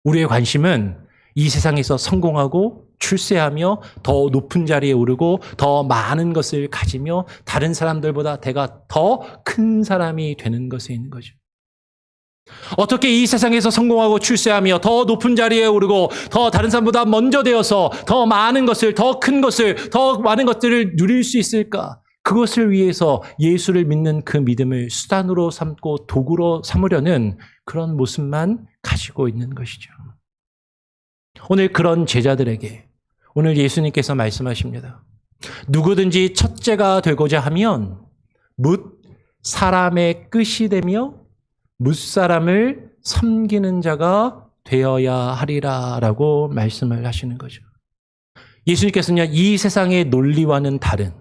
우리의 관심은 이 세상에서 성공하고 출세하며 더 높은 자리에 오르고 더 많은 것을 가지며 다른 사람들보다 내가 더 큰 사람이 되는 것에 있는 거죠. 어떻게 이 세상에서 성공하고 출세하며 더 높은 자리에 오르고 더 다른 사람보다 먼저 되어서 더 많은 것을, 더 큰 것을, 더 많은 것들을 누릴 수 있을까? 그것을 위해서 예수를 믿는 그 믿음을 수단으로 삼고 도구로 삼으려는 그런 모습만 가지고 있는 것이죠. 오늘 그런 제자들에게 오늘 예수님께서 말씀하십니다. 누구든지 첫째가 되고자 하면 묻 사람의 끝이 되며 뭇사람을 섬기는 자가 되어야 하리라 라고 말씀을 하시는 거죠. 예수님께서는 이 세상의 논리와는 다른,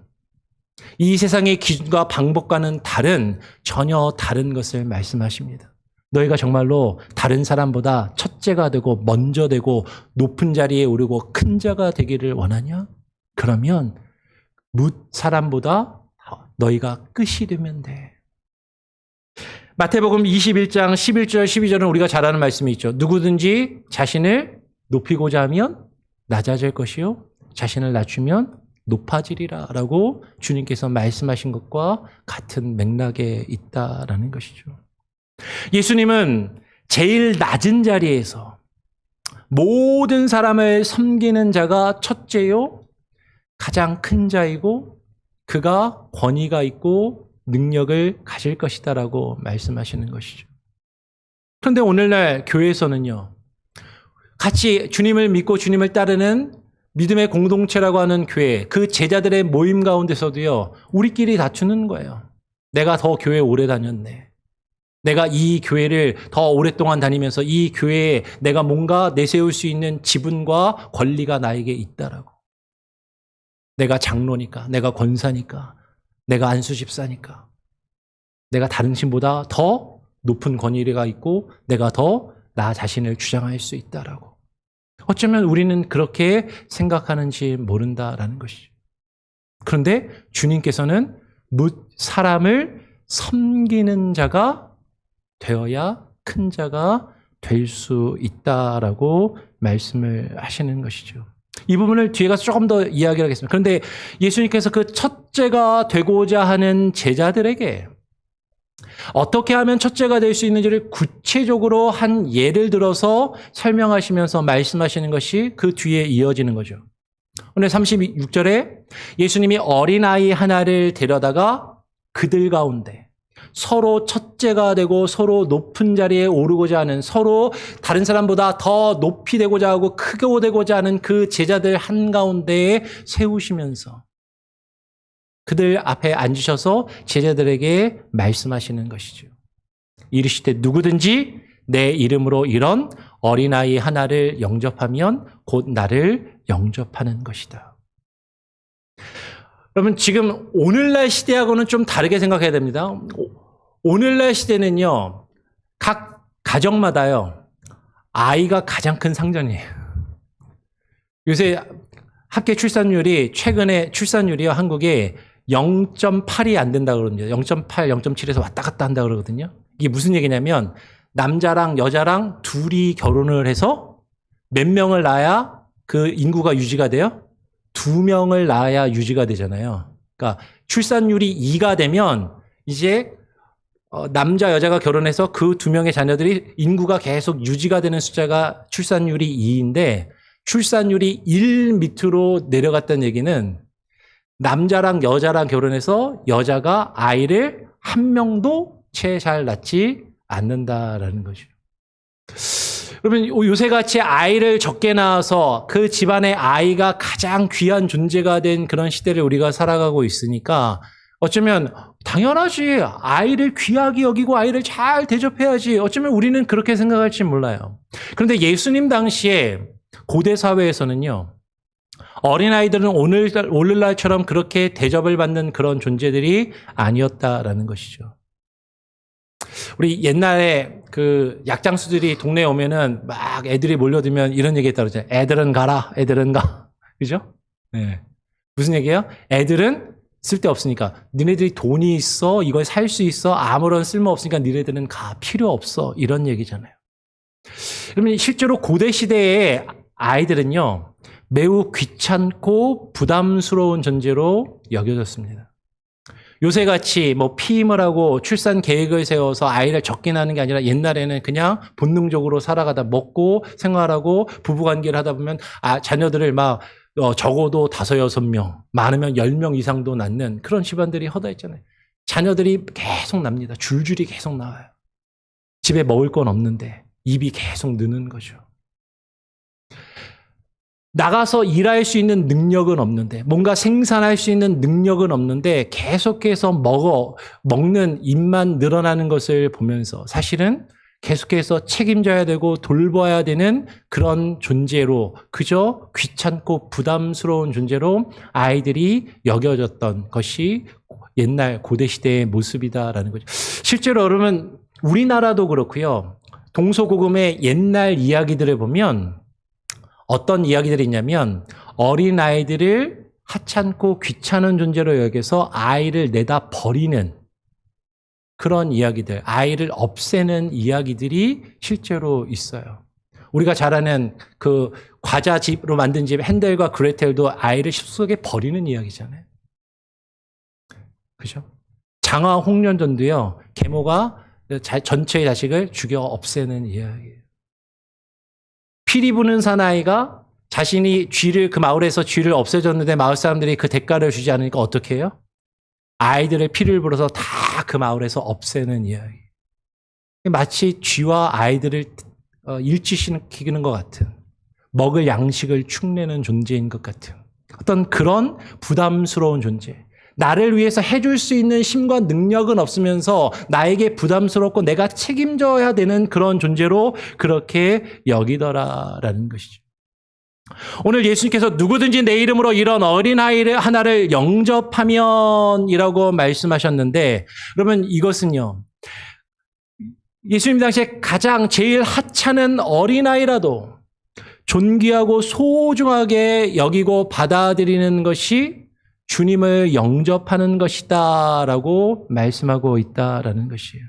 이 세상의 기준과 방법과는 다른, 전혀 다른 것을 말씀하십니다. 너희가 정말로 다른 사람보다 첫째가 되고 먼저 되고 높은 자리에 오르고 큰 자가 되기를 원하냐? 그러면 뭇 사람보다 너희가 끝이 되면 돼. 마태복음 21장 11절 12절은 우리가 잘 아는 말씀이 있죠. 누구든지 자신을 높이고자 하면 낮아질 것이요 자신을 낮추면 높아지리라 라고 주님께서 말씀하신 것과 같은 맥락에 있다라는 것이죠. 예수님은 제일 낮은 자리에서 모든 사람을 섬기는 자가 첫째요, 가장 큰 자이고 그가 권위가 있고 능력을 가질 것이다라고 말씀하시는 것이죠. 그런데 오늘날 교회에서는요, 같이 주님을 믿고 주님을 따르는 믿음의 공동체라고 하는 교회, 그 제자들의 모임 가운데서도요, 우리끼리 다투는 거예요. 내가 더 교회 오래 다녔네. 내가 이 교회를 더 오랫동안 다니면서 이 교회에 내가 뭔가 내세울 수 있는 지분과 권리가 나에게 있다라고. 내가 장로니까, 내가 권사니까, 내가 안수집사니까, 내가 다른 신보다 더 높은 권위가 있고 내가 더 나 자신을 주장할 수 있다라고. 어쩌면 우리는 그렇게 생각하는지 모른다라는 것이죠. 그런데 주님께서는 사람을 섬기는 자가 되어야 큰 자가 될 수 있다라고 말씀을 하시는 것이죠. 이 부분을 뒤에 가서 조금 더 이야기를 하겠습니다. 그런데 예수님께서 그 첫째가 되고자 하는 제자들에게 어떻게 하면 첫째가 될 수 있는지를 구체적으로 한 예를 들어서 설명하시면서 말씀하시는 것이 그 뒤에 이어지는 거죠. 오늘 36절에 예수님이 어린아이 하나를 데려다가 그들 가운데 서로 첫째가 되고 서로 높은 자리에 오르고자 하는, 서로 다른 사람보다 더 높이 되고자 하고 크게 되고자 하는 그 제자들 한가운데에 세우시면서 그들 앞에 앉으셔서 제자들에게 말씀하시는 것이죠. 이르시되 누구든지 내 이름으로 이런 어린아이 하나를 영접하면 곧 나를 영접하는 것이다. 여러분, 지금 오늘날 시대하고는 좀 다르게 생각해야 됩니다. 오늘날 시대는요, 각 가정마다요, 아이가 가장 큰 상전이에요. 요새 합계 출산율이, 최근에 출산율이요, 한국에 0.8이 안 된다고 그럽니다. 0.8, 0.7에서 왔다 갔다 한다 그러거든요. 이게 무슨 얘기냐면 남자랑 여자랑 둘이 결혼을 해서 몇 명을 낳아야 그 인구가 유지가 돼요? 2명을 낳아야 유지가 되잖아요. 그러니까 출산율이 2가 되면 이제 남자 여자가 결혼해서 그 2명의 자녀들이 인구가 계속 유지가 되는 숫자가 출산율이 2인데, 출산율이 1 밑으로 내려갔다는 얘기는 남자랑 여자랑 결혼해서 여자가 아이를 한 명도 채 잘 낳지 않는다라는 거죠. 여러분, 요새같이 아이를 적게 낳아서 그 집안의 아이가 가장 귀한 존재가 된 그런 시대를 우리가 살아가고 있으니까 어쩌면 당연하지, 아이를 귀하게 여기고 아이를 잘 대접해야지, 어쩌면 우리는 그렇게 생각할지 몰라요. 그런데 예수님 당시에 고대 사회에서는요, 어린아이들은 오늘날처럼 그렇게 대접을 받는 그런 존재들이 아니었다라는 것이죠. 우리 옛날에 그 약장수들이 동네에 오면은 막 애들이 몰려들면 이런 얘기 했다고 그러잖아요. 애들은 가라, 애들은 가. 그죠? 네. 무슨 얘기예요? 애들은 쓸데없으니까. 니네들이 돈이 있어, 이걸 살 수 있어, 아무런 쓸모 없으니까 니네들은 가, 필요 없어. 이런 얘기잖아요. 그러면 실제로 고대 시대의 아이들은요, 매우 귀찮고 부담스러운 존재로 여겨졌습니다. 요새같이 뭐 피임을 하고 출산 계획을 세워서 아이를 적게 낳는 게 아니라 옛날에는 그냥 본능적으로 살아가다 먹고 생활하고 부부관계를 하다 보면 자녀들을 막 적어도 5, 6명, 많으면 10명 이상도 낳는 그런 집안들이 허다했잖아요. 자녀들이 계속 납니다. 줄줄이 계속 나와요. 집에 먹을 건 없는데 입이 계속 느는 거죠. 나가서 일할 수 있는 능력은 없는데, 뭔가 생산할 수 있는 능력은 없는데 계속해서 먹는 입만 늘어나는 것을 보면서 사실은 계속해서 책임져야 되고 돌봐야 되는 그런 존재로, 그저 귀찮고 부담스러운 존재로 아이들이 여겨졌던 것이 옛날 고대시대의 모습이다라는 거죠. 실제로 여러분, 우리나라도 그렇고요. 동서고금의 옛날 이야기들을 보면 어떤 이야기들이 있냐면 어린아이들을 하찮고 귀찮은 존재로 여겨서 아이를 내다 버리는 그런 이야기들, 아이를 없애는 이야기들이 실제로 있어요. 우리가 잘 아는 그 과자집으로 만든 집 헨델과 그레텔도 아이를 숲속에 버리는 이야기잖아요. 그죠? 장화 홍련전도요, 계모가 전체의 자식을 죽여 없애는 이야기예요. 피리 부는 사나이가 자신이 그 마을에서 쥐를 없애줬는데 마을 사람들이 그 대가를 주지 않으니까 어떻게 해요? 아이들의 피를 불어서 다 그 마을에서 없애는 이야기. 마치 쥐와 아이들을 일치시키는 것 같은, 먹을 양식을 축내는 존재인 것 같은 어떤 그런 부담스러운 존재. 나를 위해서 해줄 수 있는 힘과 능력은 없으면서 나에게 부담스럽고 내가 책임져야 되는 그런 존재로 그렇게 여기더라라는 것이죠. 오늘 예수님께서 누구든지 내 이름으로 이런 어린아이를 하나를 영접하면이라고 말씀하셨는데, 그러면 이것은요, 예수님 당시에 가장 제일 하찮은 어린아이라도 존귀하고 소중하게 여기고 받아들이는 것이 주님을 영접하는 것이다라고 말씀하고 있다라는 것이에요.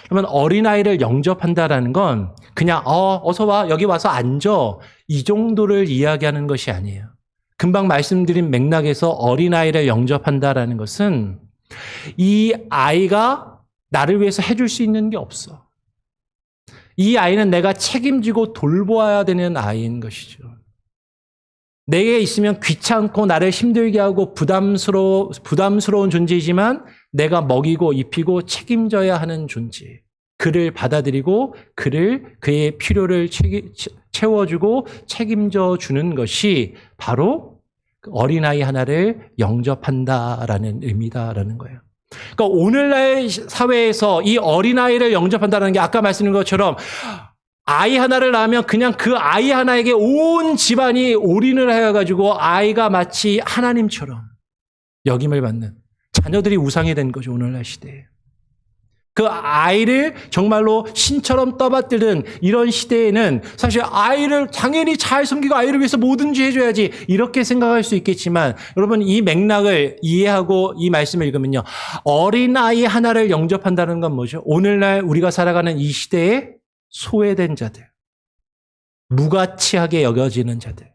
그러면 어린아이를 영접한다라는 건 그냥 어서 와, 여기 와서 앉아, 이 정도를 이야기하는 것이 아니에요. 금방 말씀드린 맥락에서 어린아이를 영접한다라는 것은 이 아이가 나를 위해서 해줄 수 있는 게 없어. 이 아이는 내가 책임지고 돌보아야 되는 아이인 것이죠. 내게 있으면 귀찮고 나를 힘들게 하고 부담스러운 존재이지만 내가 먹이고 입히고 책임져야 하는 존재. 그를 받아들이고 그의 필요를 채워주고 책임져 주는 것이 바로 어린아이 하나를 영접한다라는 의미다라는 거예요. 그러니까 오늘날 사회에서 이 어린아이를 영접한다는 게 아까 말씀드린 것처럼 아이 하나를 낳으면 그냥 그 아이 하나에게 온 집안이 올인을 해가지고 아이가 마치 하나님처럼 여김을 받는 자녀들이 우상이 된 거죠. 오늘날 시대에. 그 아이를 정말로 신처럼 떠받드는 이런 시대에는 사실 아이를 당연히 잘 섬기고 아이를 위해서 뭐든지 해줘야지 이렇게 생각할 수 있겠지만, 여러분 이 맥락을 이해하고 이 말씀을 읽으면요, 어린아이 하나를 영접한다는 건 뭐죠? 오늘날 우리가 살아가는 이 시대에 소외된 자들, 무가치하게 여겨지는 자들,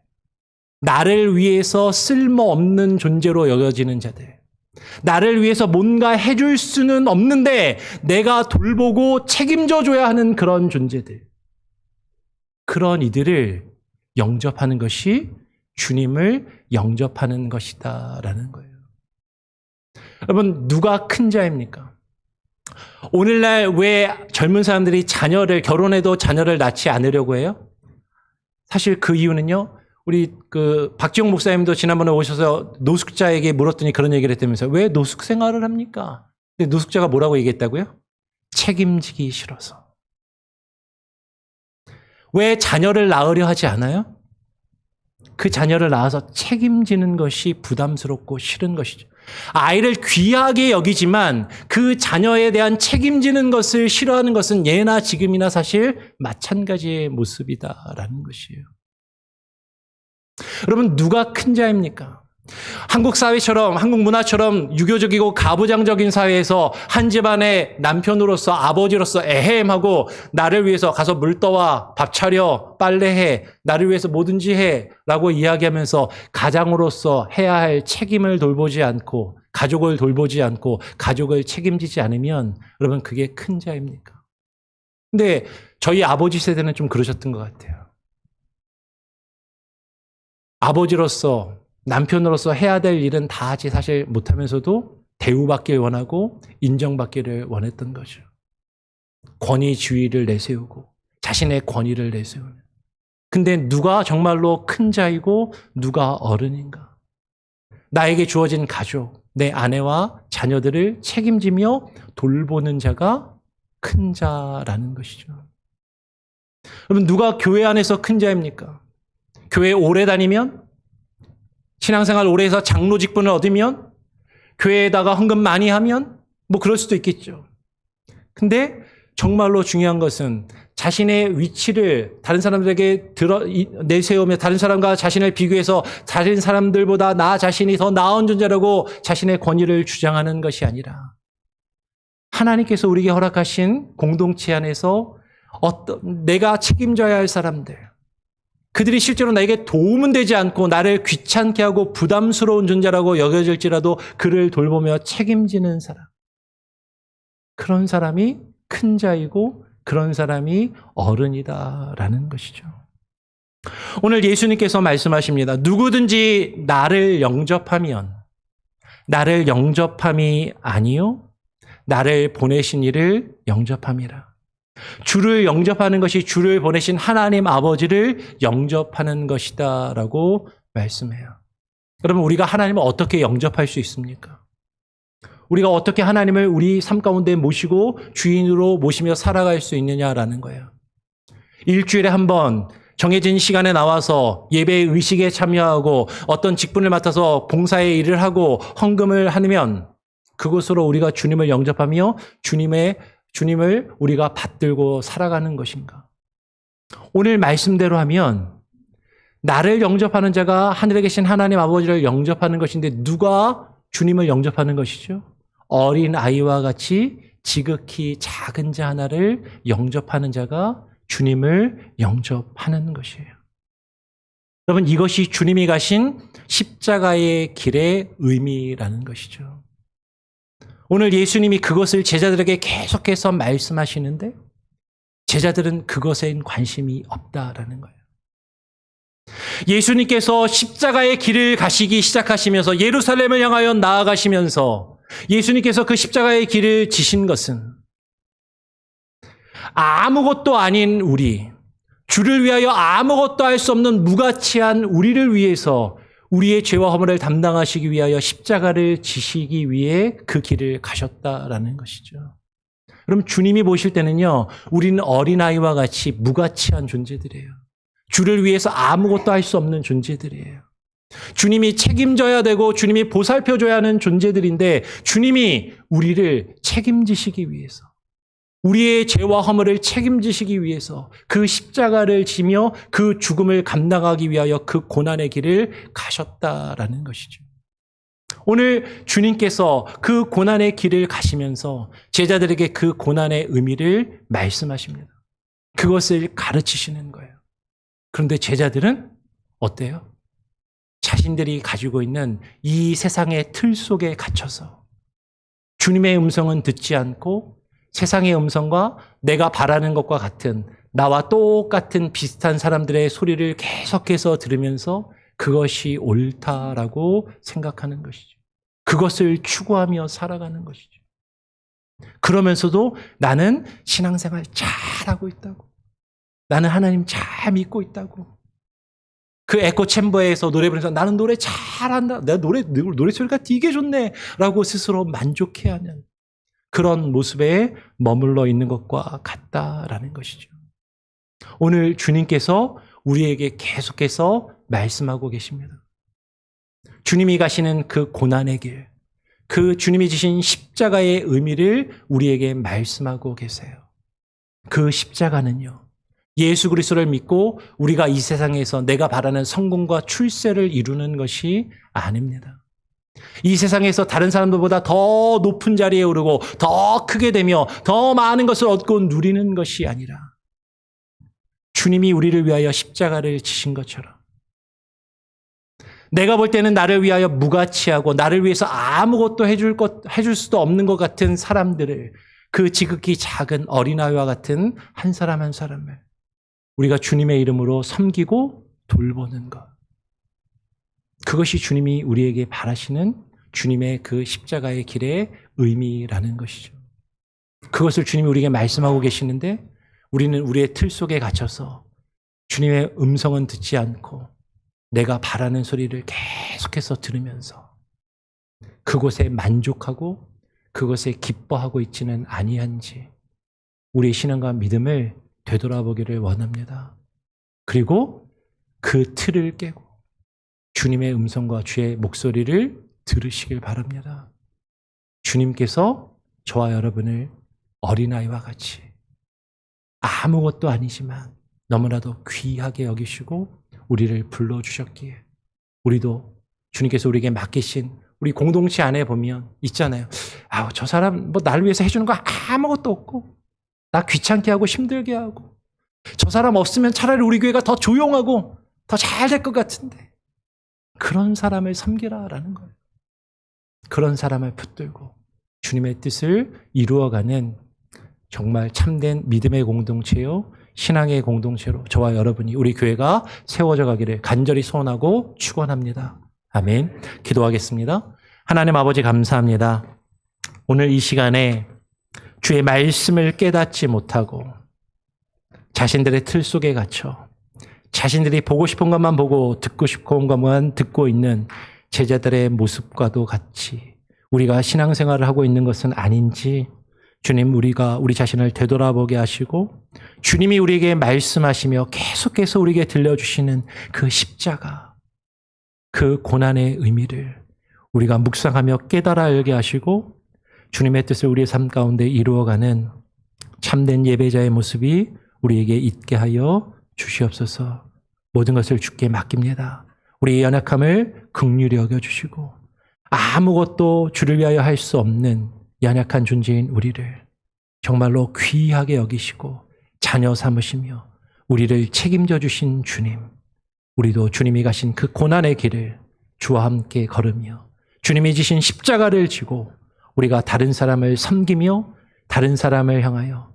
나를 위해서 쓸모없는 존재로 여겨지는 자들, 나를 위해서 뭔가 해줄 수는 없는데 내가 돌보고 책임져줘야 하는 그런 존재들, 그런 이들을 영접하는 것이 주님을 영접하는 것이다라는 거예요. 여러분, 누가 큰 자입니까? 오늘날 왜 젊은 사람들이 결혼해도 자녀를 낳지 않으려고 해요? 사실 그 이유는요, 우리 박지용 목사님도 지난번에 오셔서 노숙자에게 물었더니 그런 얘기를 했다면서요. 왜 노숙 생활을 합니까? 근데 노숙자가 뭐라고 얘기했다고요? 책임지기 싫어서. 왜 자녀를 낳으려 하지 않아요? 그 자녀를 낳아서 책임지는 것이 부담스럽고 싫은 것이죠. 아이를 귀하게 여기지만 그 자녀에 대한 책임지는 것을 싫어하는 것은 예나 지금이나 사실 마찬가지의 모습이다라는 것이에요. 여러분, 누가 큰 자입니까? 한국 사회처럼, 한국 문화처럼 유교적이고 가부장적인 사회에서 한 집안의 남편으로서, 아버지로서 에헴하고 나를 위해서 가서 물 떠와, 밥 차려, 빨래해, 나를 위해서 뭐든지 해 라고 이야기하면서 가장으로서 해야 할 책임을 돌보지 않고, 가족을 돌보지 않고, 가족을 책임지지 않으면 여러분, 그게 큰 자입니까? 근데 저희 아버지 세대는 좀 그러셨던 것 같아요. 아버지로서, 남편으로서 해야 될 일은 다 하지 사실 못하면서도 대우받기를 원하고 인정받기를 원했던 거죠. 권위주의를 내세우고 자신의 권위를 내세우는. 근데 누가 정말로 큰 자이고 누가 어른인가? 나에게 주어진 가족, 내 아내와 자녀들을 책임지며 돌보는 자가 큰 자라는 것이죠. 여러분, 누가 교회 안에서 큰 자입니까? 교회 오래 다니면, 신앙생활 오래 해서 장로 직분을 얻으면, 교회에다가 헌금 많이 하면 뭐 그럴 수도 있겠죠. 근데 정말로 중요한 것은 자신의 위치를 다른 사람들에게 내세우며 다른 사람과 자신을 비교해서 다른 사람들보다 나 자신이 더 나은 존재라고 자신의 권위를 주장하는 것이 아니라 하나님께서 우리에게 허락하신 공동체 안에서 내가 책임져야 할 사람들, 그들이 실제로 나에게 도움은 되지 않고 나를 귀찮게 하고 부담스러운 존재라고 여겨질지라도 그를 돌보며 책임지는 사람, 그런 사람이 큰 자이고 그런 사람이 어른이다라는 것이죠. 오늘 예수님께서 말씀하십니다. 누구든지 나를 영접하면, 나를 영접함이 아니요 나를 보내신 이를 영접함이라. 주를 영접하는 것이 주를 보내신 하나님 아버지를 영접하는 것이다 라고 말씀해요. 그러면 우리가 하나님을 어떻게 영접할 수 있습니까? 우리가 어떻게 하나님을 우리 삶 가운데 모시고 주인으로 모시며 살아갈 수 있느냐라는 거예요. 일주일에 한 번 정해진 시간에 나와서 예배의 의식에 참여하고 어떤 직분을 맡아서 봉사의 일을 하고 헌금을 하면 그것으로 우리가 주님을 영접하며 주님을 우리가 받들고 살아가는 것인가? 오늘 말씀대로 하면 나를 영접하는 자가 하늘에 계신 하나님 아버지를 영접하는 것인데 누가 주님을 영접하는 것이죠? 어린 아이와 같이 지극히 작은 자 하나를 영접하는 자가 주님을 영접하는 것이에요. 여러분, 이것이 주님이 가신 십자가의 길의 의미라는 것이죠. 오늘 예수님이 그것을 제자들에게 계속해서 말씀하시는데 제자들은 그것엔 관심이 없다라는 거예요. 예수님께서 십자가의 길을 가시기 시작하시면서 예루살렘을 향하여 나아가시면서 예수님께서 그 십자가의 길을 지신 것은 아무것도 아닌 우리, 주를 위하여 아무것도 할 수 없는 무가치한 우리를 위해서 우리의 죄와 허물을 담당하시기 위하여 십자가를 지시기 위해 그 길을 가셨다라는 것이죠. 그럼 주님이 보실 때는요, 우리는 어린아이와 같이 무가치한 존재들이에요. 주를 위해서 아무것도 할 수 없는 존재들이에요. 주님이 책임져야 되고 주님이 보살펴줘야 하는 존재들인데 주님이 우리를 책임지시기 위해서, 우리의 죄와 허물을 책임지시기 위해서 그 십자가를 지며 그 죽음을 감당하기 위하여 그 고난의 길을 가셨다라는 것이죠. 오늘 주님께서 그 고난의 길을 가시면서 제자들에게 그 고난의 의미를 말씀하십니다. 그것을 가르치시는 거예요. 그런데 제자들은 어때요? 자신들이 가지고 있는 이 세상의 틀 속에 갇혀서 주님의 음성은 듣지 않고 세상의 음성과 내가 바라는 것과 같은 나와 똑같은 비슷한 사람들의 소리를 계속해서 들으면서 그것이 옳다라고 생각하는 것이죠. 그것을 추구하며 살아가는 것이죠. 그러면서도 나는 신앙생활 잘하고 있다고, 나는 하나님 잘 믿고 있다고, 그 에코 챔버에서 노래 부르면서 나는 노래 잘한다, 내 노래소리가 되게 좋네 라고 스스로 만족해하는 그런 모습에 머물러 있는 것과 같다라는 것이죠. 오늘 주님께서 우리에게 계속해서 말씀하고 계십니다. 주님이 가시는 그 고난의 길, 그 주님이 지신 십자가의 의미를 우리에게 말씀하고 계세요. 그 십자가는요, 예수 그리스도를 믿고 우리가 이 세상에서 내가 바라는 성공과 출세를 이루는 것이 아닙니다. 이 세상에서 다른 사람들보다 더 높은 자리에 오르고 더 크게 되며 더 많은 것을 얻고 누리는 것이 아니라 주님이 우리를 위하여 십자가를 지신 것처럼 내가 볼 때는 나를 위하여 무가치하고 나를 위해서 아무것도 해줄 수도 없는 것 같은 사람들을, 그 지극히 작은 어린아이와 같은 한 사람 한 사람을 우리가 주님의 이름으로 섬기고 돌보는 것, 그것이 주님이 우리에게 바라시는 주님의 그 십자가의 길의 의미라는 것이죠. 그것을 주님이 우리에게 말씀하고 계시는데 우리는 우리의 틀 속에 갇혀서 주님의 음성은 듣지 않고 내가 바라는 소리를 계속해서 들으면서 그곳에 만족하고 그것에 기뻐하고 있지는 아니한지 우리의 신앙과 믿음을 되돌아보기를 원합니다. 그리고 그 틀을 깨고 주님의 음성과 주의 목소리를 들으시길 바랍니다. 주님께서 저와 여러분을 어린아이와 같이 아무것도 아니지만 너무나도 귀하게 여기시고 우리를 불러주셨기에 우리도 주님께서 우리에게 맡기신 우리 공동체 안에 보면 있잖아요. 저 사람 뭐 나를 위해서 해주는 거 아무것도 없고 나 귀찮게 하고 힘들게 하고 저 사람 없으면 차라리 우리 교회가 더 조용하고 더 잘 될 것 같은데 그런 사람을 섬기라라는 거예요. 그런 사람을 붙들고 주님의 뜻을 이루어가는 정말 참된 믿음의 공동체요 신앙의 공동체로 저와 여러분이 우리 교회가 세워져 가기를 간절히 소원하고 축원합니다. 아멘. 기도하겠습니다. 하나님 아버지 감사합니다. 오늘 이 시간에 주의 말씀을 깨닫지 못하고 자신들의 틀 속에 갇혀 자신들이 보고 싶은 것만 보고 듣고 싶은 것만 듣고 있는 제자들의 모습과도 같이 우리가 신앙생활을 하고 있는 것은 아닌지 주님 우리가 우리 자신을 되돌아보게 하시고 주님이 우리에게 말씀하시며 계속해서 우리에게 들려주시는 그 십자가 그 고난의 의미를 우리가 묵상하며 깨달아 알게 하시고 주님의 뜻을 우리의 삶 가운데 이루어가는 참된 예배자의 모습이 우리에게 있게 하여 주시옵소서. 모든 것을 주께 맡깁니다. 우리의 연약함을 긍휼히 여겨주시고 아무것도 주를 위하여 할 수 없는 연약한 존재인 우리를 정말로 귀하게 여기시고 자녀 삼으시며 우리를 책임져 주신 주님, 우리도 주님이 가신 그 고난의 길을 주와 함께 걸으며 주님이 지신 십자가를 지고 우리가 다른 사람을 섬기며 다른 사람을 향하여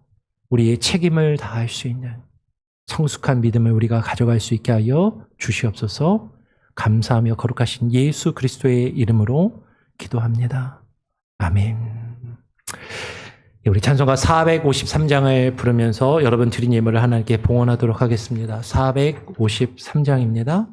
우리의 책임을 다할 수 있는 성숙한 믿음을 우리가 가져갈 수 있게 하여 주시옵소서. 감사하며 거룩하신 예수 그리스도의 이름으로 기도합니다. 아멘. 우리 찬송가 453장을 부르면서 여러분 드린 예물을 하나님께 봉헌하도록 하겠습니다. 453장입니다.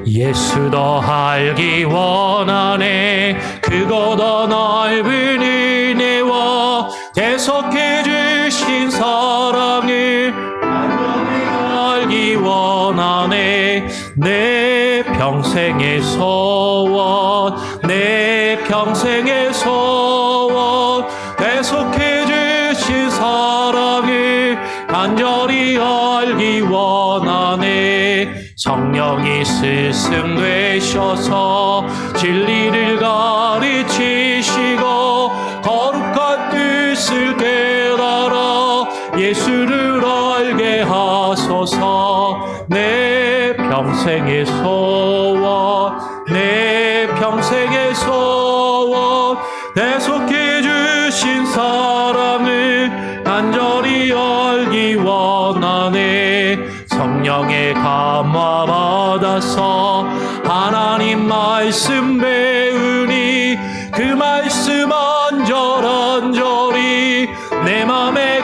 예수 더 알기 원하네. 그거 더 넓은 은혜와 대속해 주신 사랑을 완전히 알기 원하네. 내 평생의 소원, 내 평생의 소원, 대속해 주신 사랑을 간절히 알기 원하네. 성령이 스승되셔서 진리를 가르치시고 거룩한 뜻을 깨달아 예수를 알게 하소서. 내 평생의 소원, 내 평생의 소원, 대속해 주신 사랑을 간절히 알기 원하네. 성령의 감화 받아서 하나님 말씀 배우니 그 말씀 안절안절이 내 맘에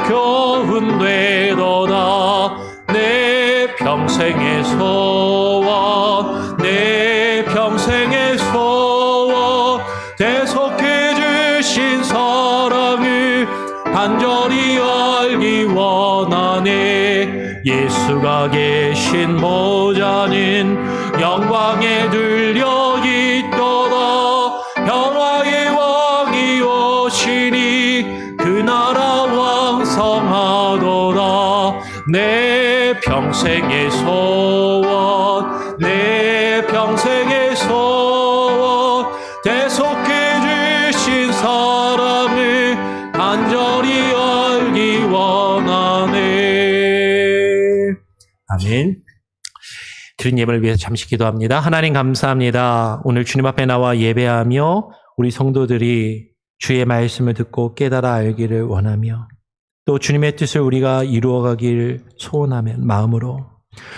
교훈되도다. 내 평생의 소원, 내 평생의 소원, 대속해 주신 사랑을 간절히 알기 원하네. 예수가 계신 보좌는 영광에 들려 있도다. 평화의 왕이 오시니 그 나라 왕성하도다. 내 평생의 소원, 내 평생의 소원, 대속해 주신 사랑을 간절히 알기 원하네. 아멘. 드린 예배를 위해서 잠시 기도합니다. 하나님 감사합니다. 오늘 주님 앞에 나와 예배하며 우리 성도들이 주의 말씀을 듣고 깨달아 알기를 원하며 또 주님의 뜻을 우리가 이루어가길 소원하는 마음으로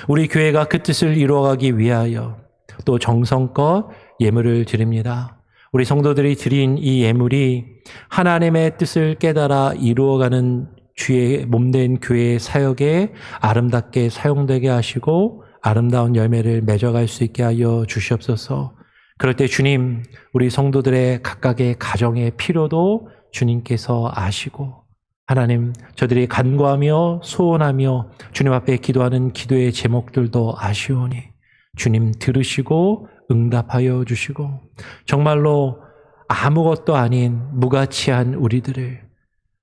우리 교회가 그 뜻을 이루어가기 위하여 또 정성껏 예물을 드립니다. 우리 성도들이 드린 이 예물이 하나님의 뜻을 깨달아 이루어가는 주의 몸된 교회의 사역에 아름답게 사용되게 하시고 아름다운 열매를 맺어갈 수 있게 하여 주시옵소서. 그럴 때 주님, 우리 성도들의 각각의 가정의 필요도 주님께서 아시고 하나님, 저들이 간구하며 소원하며 주님 앞에 기도하는 기도의 제목들도 아시오니 주님 들으시고 응답하여 주시고 정말로 아무것도 아닌 무가치한 우리들을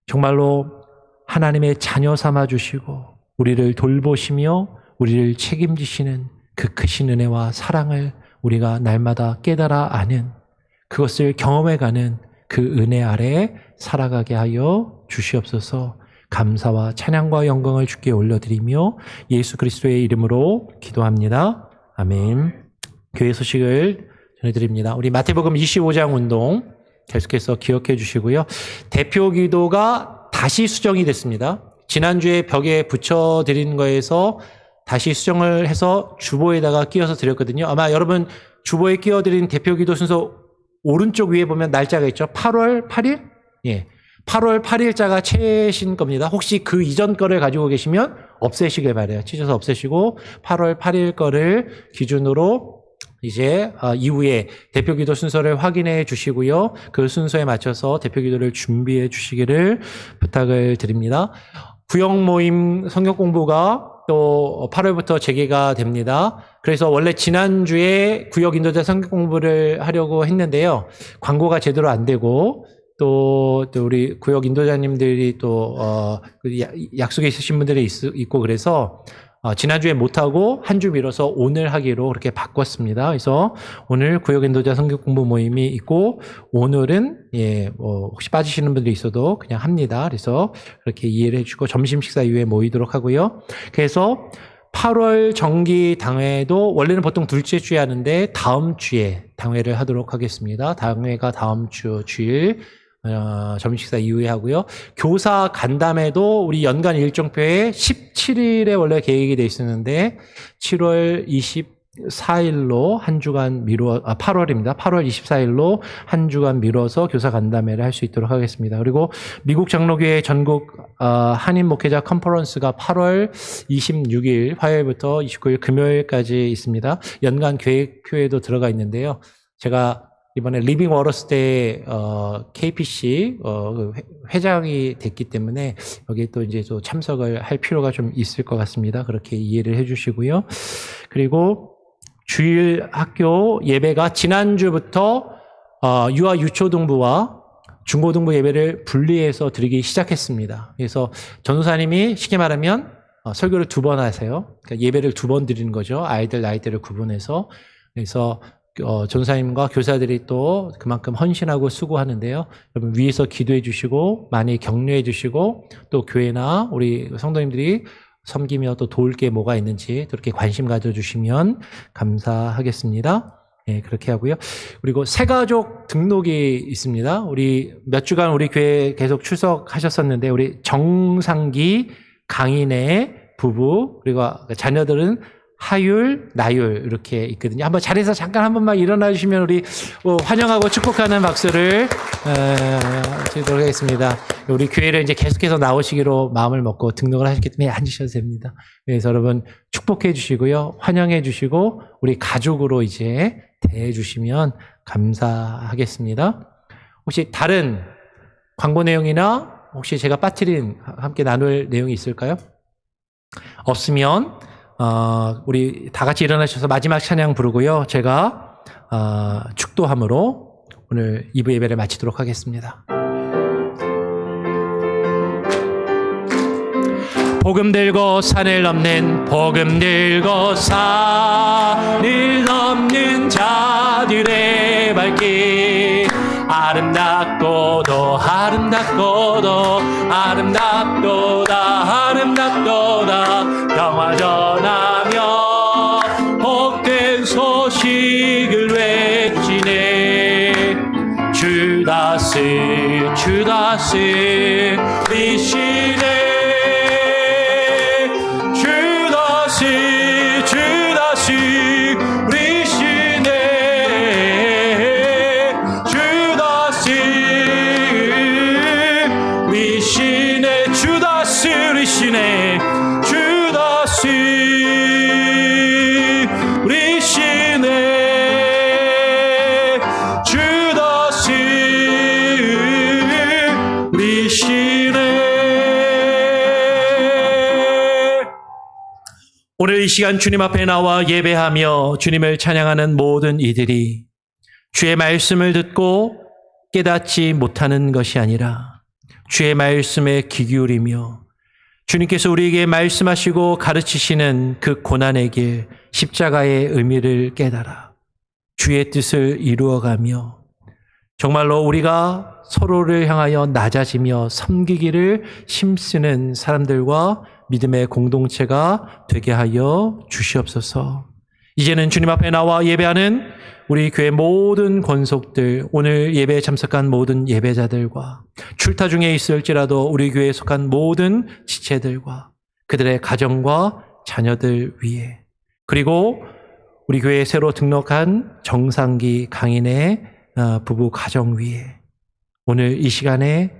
정말로 하나님의 자녀 삼아 주시고 우리를 돌보시며 우리를 책임지시는 그 크신 은혜와 사랑을 우리가 날마다 깨달아 아는 그것을 경험해가는 그 은혜 아래 살아가게 하여 주시옵소서. 감사와 찬양과 영광을 주께 올려드리며 예수 그리스도의 이름으로 기도합니다. 아멘. 교회 소식을 전해드립니다. 우리 마태복음 25장 운동 계속해서 기억해 주시고요. 대표 기도가 다시 수정이 됐습니다. 지난주에 벽에 붙여드린 거에서 다시 수정을 해서 주보에다가 끼워서 드렸거든요. 아마 여러분 주보에 끼워드린 대표 기도 순서 오른쪽 위에 보면 날짜가 있죠. 8월 8일? 예. 8월 8일자가 최신 겁니다. 혹시 그 이전 거를 가지고 계시면 없애시길 바래요. 찢어서 없애시고 8월 8일 거를 기준으로 이제 이후에 대표 기도 순서를 확인해 주시고요. 그 순서에 맞춰서 대표 기도를 준비해 주시기를 부탁을 드립니다. 구역 모임 성경 공부가 또 8월부터 재개가 됩니다. 그래서 원래 지난주에 구역 인도자 성경 공부를 하려고 했는데요. 광고가 제대로 안 되고 또 우리 구역 인도자님들이 또 약속에 있으신 분들이 있고 그래서 지난주에 못하고 한 주 미뤄서 오늘 하기로 그렇게 바꿨습니다. 그래서 오늘 구역 인도자 성경 공부 모임이 있고 오늘은 혹시 빠지시는 분들이 있어도 그냥 합니다. 그래서 그렇게 이해를 해주고 점심 식사 이후에 모이도록 하고요. 그래서 8월 정기 당회도 원래는 보통 둘째 주에 하는데 다음 주에 당회를 하도록 하겠습니다. 당회가 다음 주 주일 점심식사 이후에 하고요. 교사 간담회도 우리 연간 일정표에 17일에 원래 계획이 돼 있었는데 7월 24일로 한 주간 8월입니다. 8월 24일로 한 주간 미뤄서 교사 간담회를 할 수 있도록 하겠습니다. 그리고 미국 장로교회 전국 한인 목회자 컨퍼런스가 8월 26일 화요일부터 29일 금요일까지 있습니다. 연간 계획표에도 들어가 있는데요. 제가 이번에 리빙 워러스 때 KPC 회장이 됐기 때문에 여기에 또 이제 또 참석을 할 필요가 좀 있을 것 같습니다. 그렇게 이해를 해주시고요. 그리고 주일 학교 예배가 지난주부터 유아 유초등부와 중고등부 예배를 분리해서 드리기 시작했습니다. 그래서 전도사님이 쉽게 말하면 설교를 2번 하세요. 그러니까 예배를 2번 드리는 거죠. 아이들 나이대를 구분해서. 그래서 전사님과 교사들이 또 그만큼 헌신하고 수고하는데요. 여러분 위에서 기도해 주시고 많이 격려해 주시고 또 교회나 우리 성도님들이 섬기며 또 도울 게 뭐가 있는지 그렇게 관심 가져주시면 감사하겠습니다. 네, 그렇게 하고요. 그리고 새가족 등록이 있습니다. 우리 몇 주간 우리 교회에 계속 출석하셨었는데 우리 정상기, 강인의 부부 그리고 자녀들은 하율, 나율 이렇게 있거든요. 한번 자리에서 잠깐 한 번만 일어나 주시면 우리 환영하고 축복하는 박수를 드리도록 하겠습니다. 우리 교회를 이제 계속해서 나오시기로 마음을 먹고 등록을 하셨기 때문에 앉으셔도 됩니다. 그래서 여러분 축복해 주시고요. 환영해 주시고 우리 가족으로 이제 대해 주시면 감사하겠습니다. 혹시 다른 광고 내용이나 혹시 제가 빠뜨린 함께 나눌 내용이 있을까요? 없으면 우리 다 같이 일어나셔서 마지막 찬양 부르고요. 제가 축도함으로 오늘 2부 예배를 마치도록 하겠습니다. 복음 들고 산을 넘는 복음 들고 산을 넘는 자들의 발길 아름답고도 아름답고도 아름답도다 아름답도다 평화 전하며 복된 소식을 외치네 주다스 주다스 이시네 주다스 주다스 리시네 주다스 리시네 주다스 리시네 주다스 리시네 주다스 리시네. 오늘 이 시간 주님 앞에 나와 예배하며 주님을 찬양하는 모든 이들이 주의 말씀을 듣고 깨닫지 못하는 것이 아니라 주의 말씀에 귀 기울이며 주님께서 우리에게 말씀하시고 가르치시는 그 고난의 길 십자가의 의미를 깨달아 주의 뜻을 이루어가며 정말로 우리가 서로를 향하여 낮아지며 섬기기를 힘쓰는 사람들과 믿음의 공동체가 되게 하여 주시옵소서. 이제는 주님 앞에 나와 예배하는 우리 교회 모든 권속들, 오늘 예배에 참석한 모든 예배자들과 출타 중에 있을지라도 우리 교회에 속한 모든 지체들과 그들의 가정과 자녀들 위해, 그리고 우리 교회에 새로 등록한 정상기 강인의 부부 가정 위에 오늘 이 시간에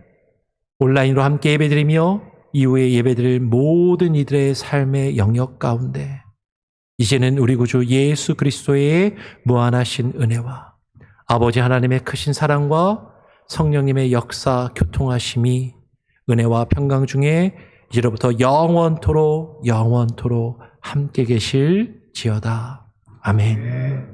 온라인으로 함께 예배드리며 이후에 예배드릴 모든 이들의 삶의 영역 가운데 이제는 우리 구주 예수 그리스도의 무한하신 은혜와 아버지 하나님의 크신 사랑과 성령님의 역사 교통하심이 은혜와 평강 중에 이제로부터 영원토록 함께 계실지어다. 아멘.